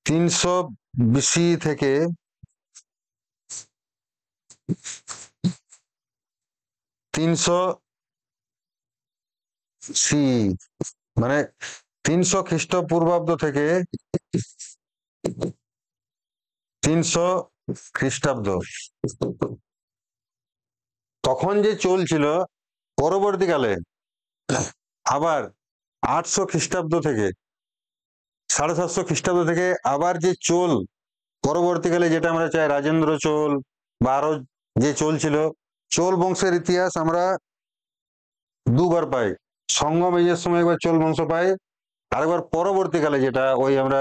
300 BC থেকে 300 CE, মানে 300 খ্রিস্টপূর্বাব্দ থেকে 300 খ্রিস্টাব্দ, তখন যে চোল ছিল, পরবর্তীকালে আবার 800 খ্রিস্টাব্দ থেকে 750 খ্রিস্টাব্দ থেকে আবার যে চোল পরবর্তীকালে, যেটা আমরা চাই রাজেন্দ্র চোল বা আরো যে চোল ছিল, চোল বংশের ইতিহাস আমরা দুবার পাই। সঙ্গম এজের সময় একবার চোল বংশ পাই, আরেকবার পরবর্তীকালে যেটা ওই আমরা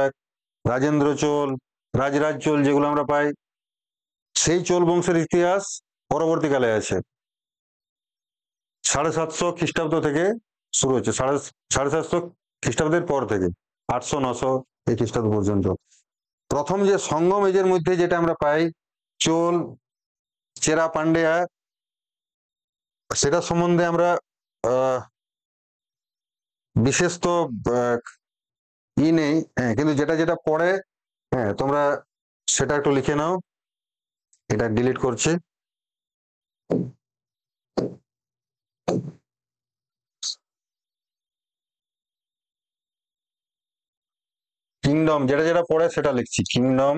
রাজেন্দ্র চোল, রাজরাজ চোল যেগুলো আমরা পাই, সেই চোল বংশের ইতিহাস পরবর্তীকালে আছে। 750 খ্রিস্টাব্দ থেকে শুরু হচ্ছে, 750 খ্রিস্টাব্দের পর থেকে 800 900 এই খ্রিস্টাব্দ পর্যন্ত। প্রথম যে সঙ্গম এজের মধ্যে যেটা আমরা পাই চোল, চেরা, পান্ডেয়া, সেটা সম্বন্ধে আমরা বিশেষ তো নেই, কিন্তু যেটা যেটা পড়ে, তোমরা সেটা একটু লিখে নাও। এটা ডিলিট করছি। কিংডম, যেটা যেটা পড়ে সেটা লিখছি। Kingdom,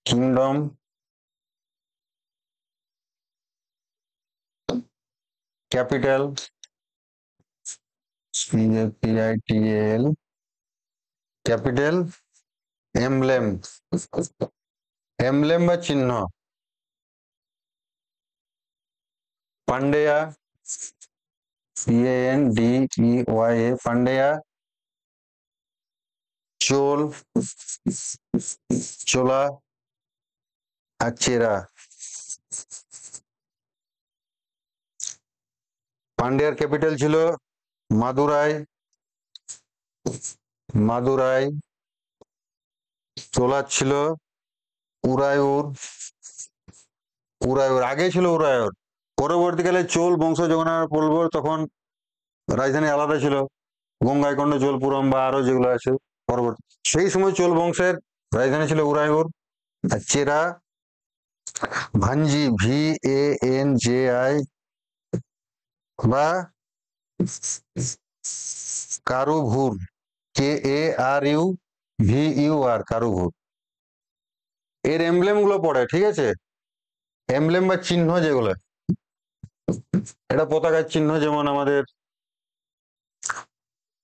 kingdom, capital, CAPITAL, capital, emblem, emblem বা চিহ্ন, পান্ডেয়া, PANDEYA, পান্ডেয়া, চোল, চোলা আর চেরা। পান্ডেয়ার ক্যাপিটাল ছিল মাদুরাই, মাদুরাই। চোলার ছিল উরায়ুর, উরায়ুর আগে ছিল উরায়ুর। পরবর্তীকালে চোল বংশ যখন আমরা বলবো তখন রাজধানী আলাদা ছিল, গঙ্গাইকন্ড, চোলপুরম বা আরো যেগুলো আছে পরবর্তী, সেই সময় চোল বংশের রাজধানী ছিল উরায়ুর। আর চেরা, ভাঞ্জি, VANJI, বা কারুভুর, KARUVUR, কারুভুর। এর এমব্লেম গুলো পড়ে, ঠিক আছে? এমব্লেম বা চিহ্ন যেগুলো, এটা পতাকার চিহ্ন, যেমন আমাদের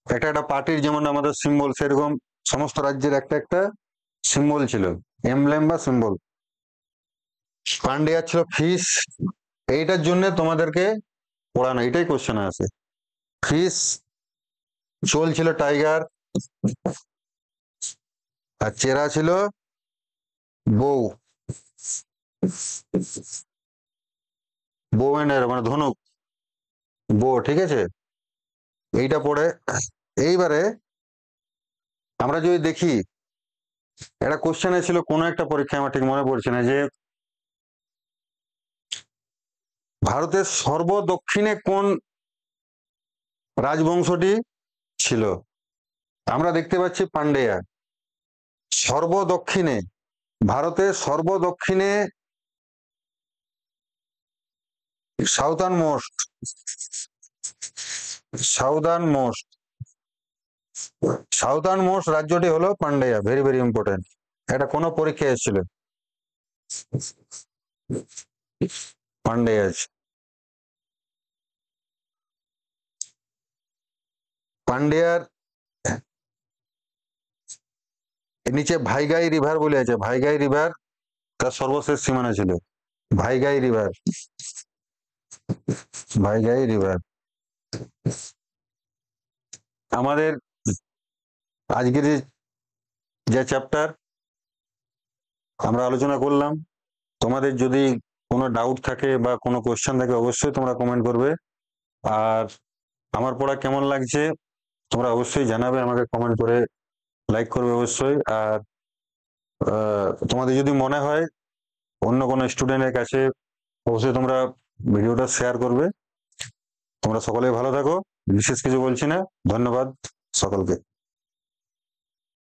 একটা একটা পার্টির যেমন আমাদের সিম্বল, সেরকম সমস্ত রাজ্যের একটা একটা সিম্বল ছিল, এমব্লেম বা সিম্বল। পান্ডিয়ার ছিল ফিস, এইটার জন্য তোমাদেরকে পড়ানো, এটাই কোশ্চেন আছে। ফিস, চোল ছিল টাইগার, আর চেরা ছিল বউ, বউ এর মানে ধনুক, বউ, ঠিক আছে? এইটা পড়ে। এইবারে আমরা যদি দেখি, একটা কোশ্চেনে ছিল কোন একটা পরীক্ষায়, আমার ঠিক মনে পড়ছে না, যে ভারতের সর্বদক্ষিণে কোন রাজবংশটি ছিল? আমরা দেখতে পাচ্ছি পান্ডেয়া। সর্বদক্ষিণে, ভারতের সর্বদক্ষিণে, southern most, southern most, southern most রাজ্যটি হলো পান্ডেয়া। ভেরি ভেরি ইম্পর্টেন্ট, এটা কোন পরীক্ষায় এসেছিল, পান্ডেয়া। পান্ডেয়ার নিচে ভাইগাই রিভার বলে আছে, ভাইগাই রিভার তার সর্বশেষ সীমানা ছিল, ভাইগাই রিভার, ভাইগাই রিভার। আমাদের আজকের যে চ্যাপ্টার আমরা আলোচনা করলাম, তোমাদের যদি কোনো ডাউট থাকে বা কোনো কোশ্চেন থাকে, অবশ্যই তোমরা কমেন্ট করবে। আর আমার পড়া কেমন লাগছে তোমরা অবশ্যই জানাবে আমাকে কমেন্ট করে, লাইক করবে অবশ্যই। আর তোমাদের যদি মনে হয় অন্য কোনো স্টুডেন্টের কাছে, অবশ্যই তোমরা ভিডিওটা শেয়ার করবে। তোমরা সকলেই ভালো থাকো, বিশেষ কিছু বলছি না। ধন্যবাদ সকলকে।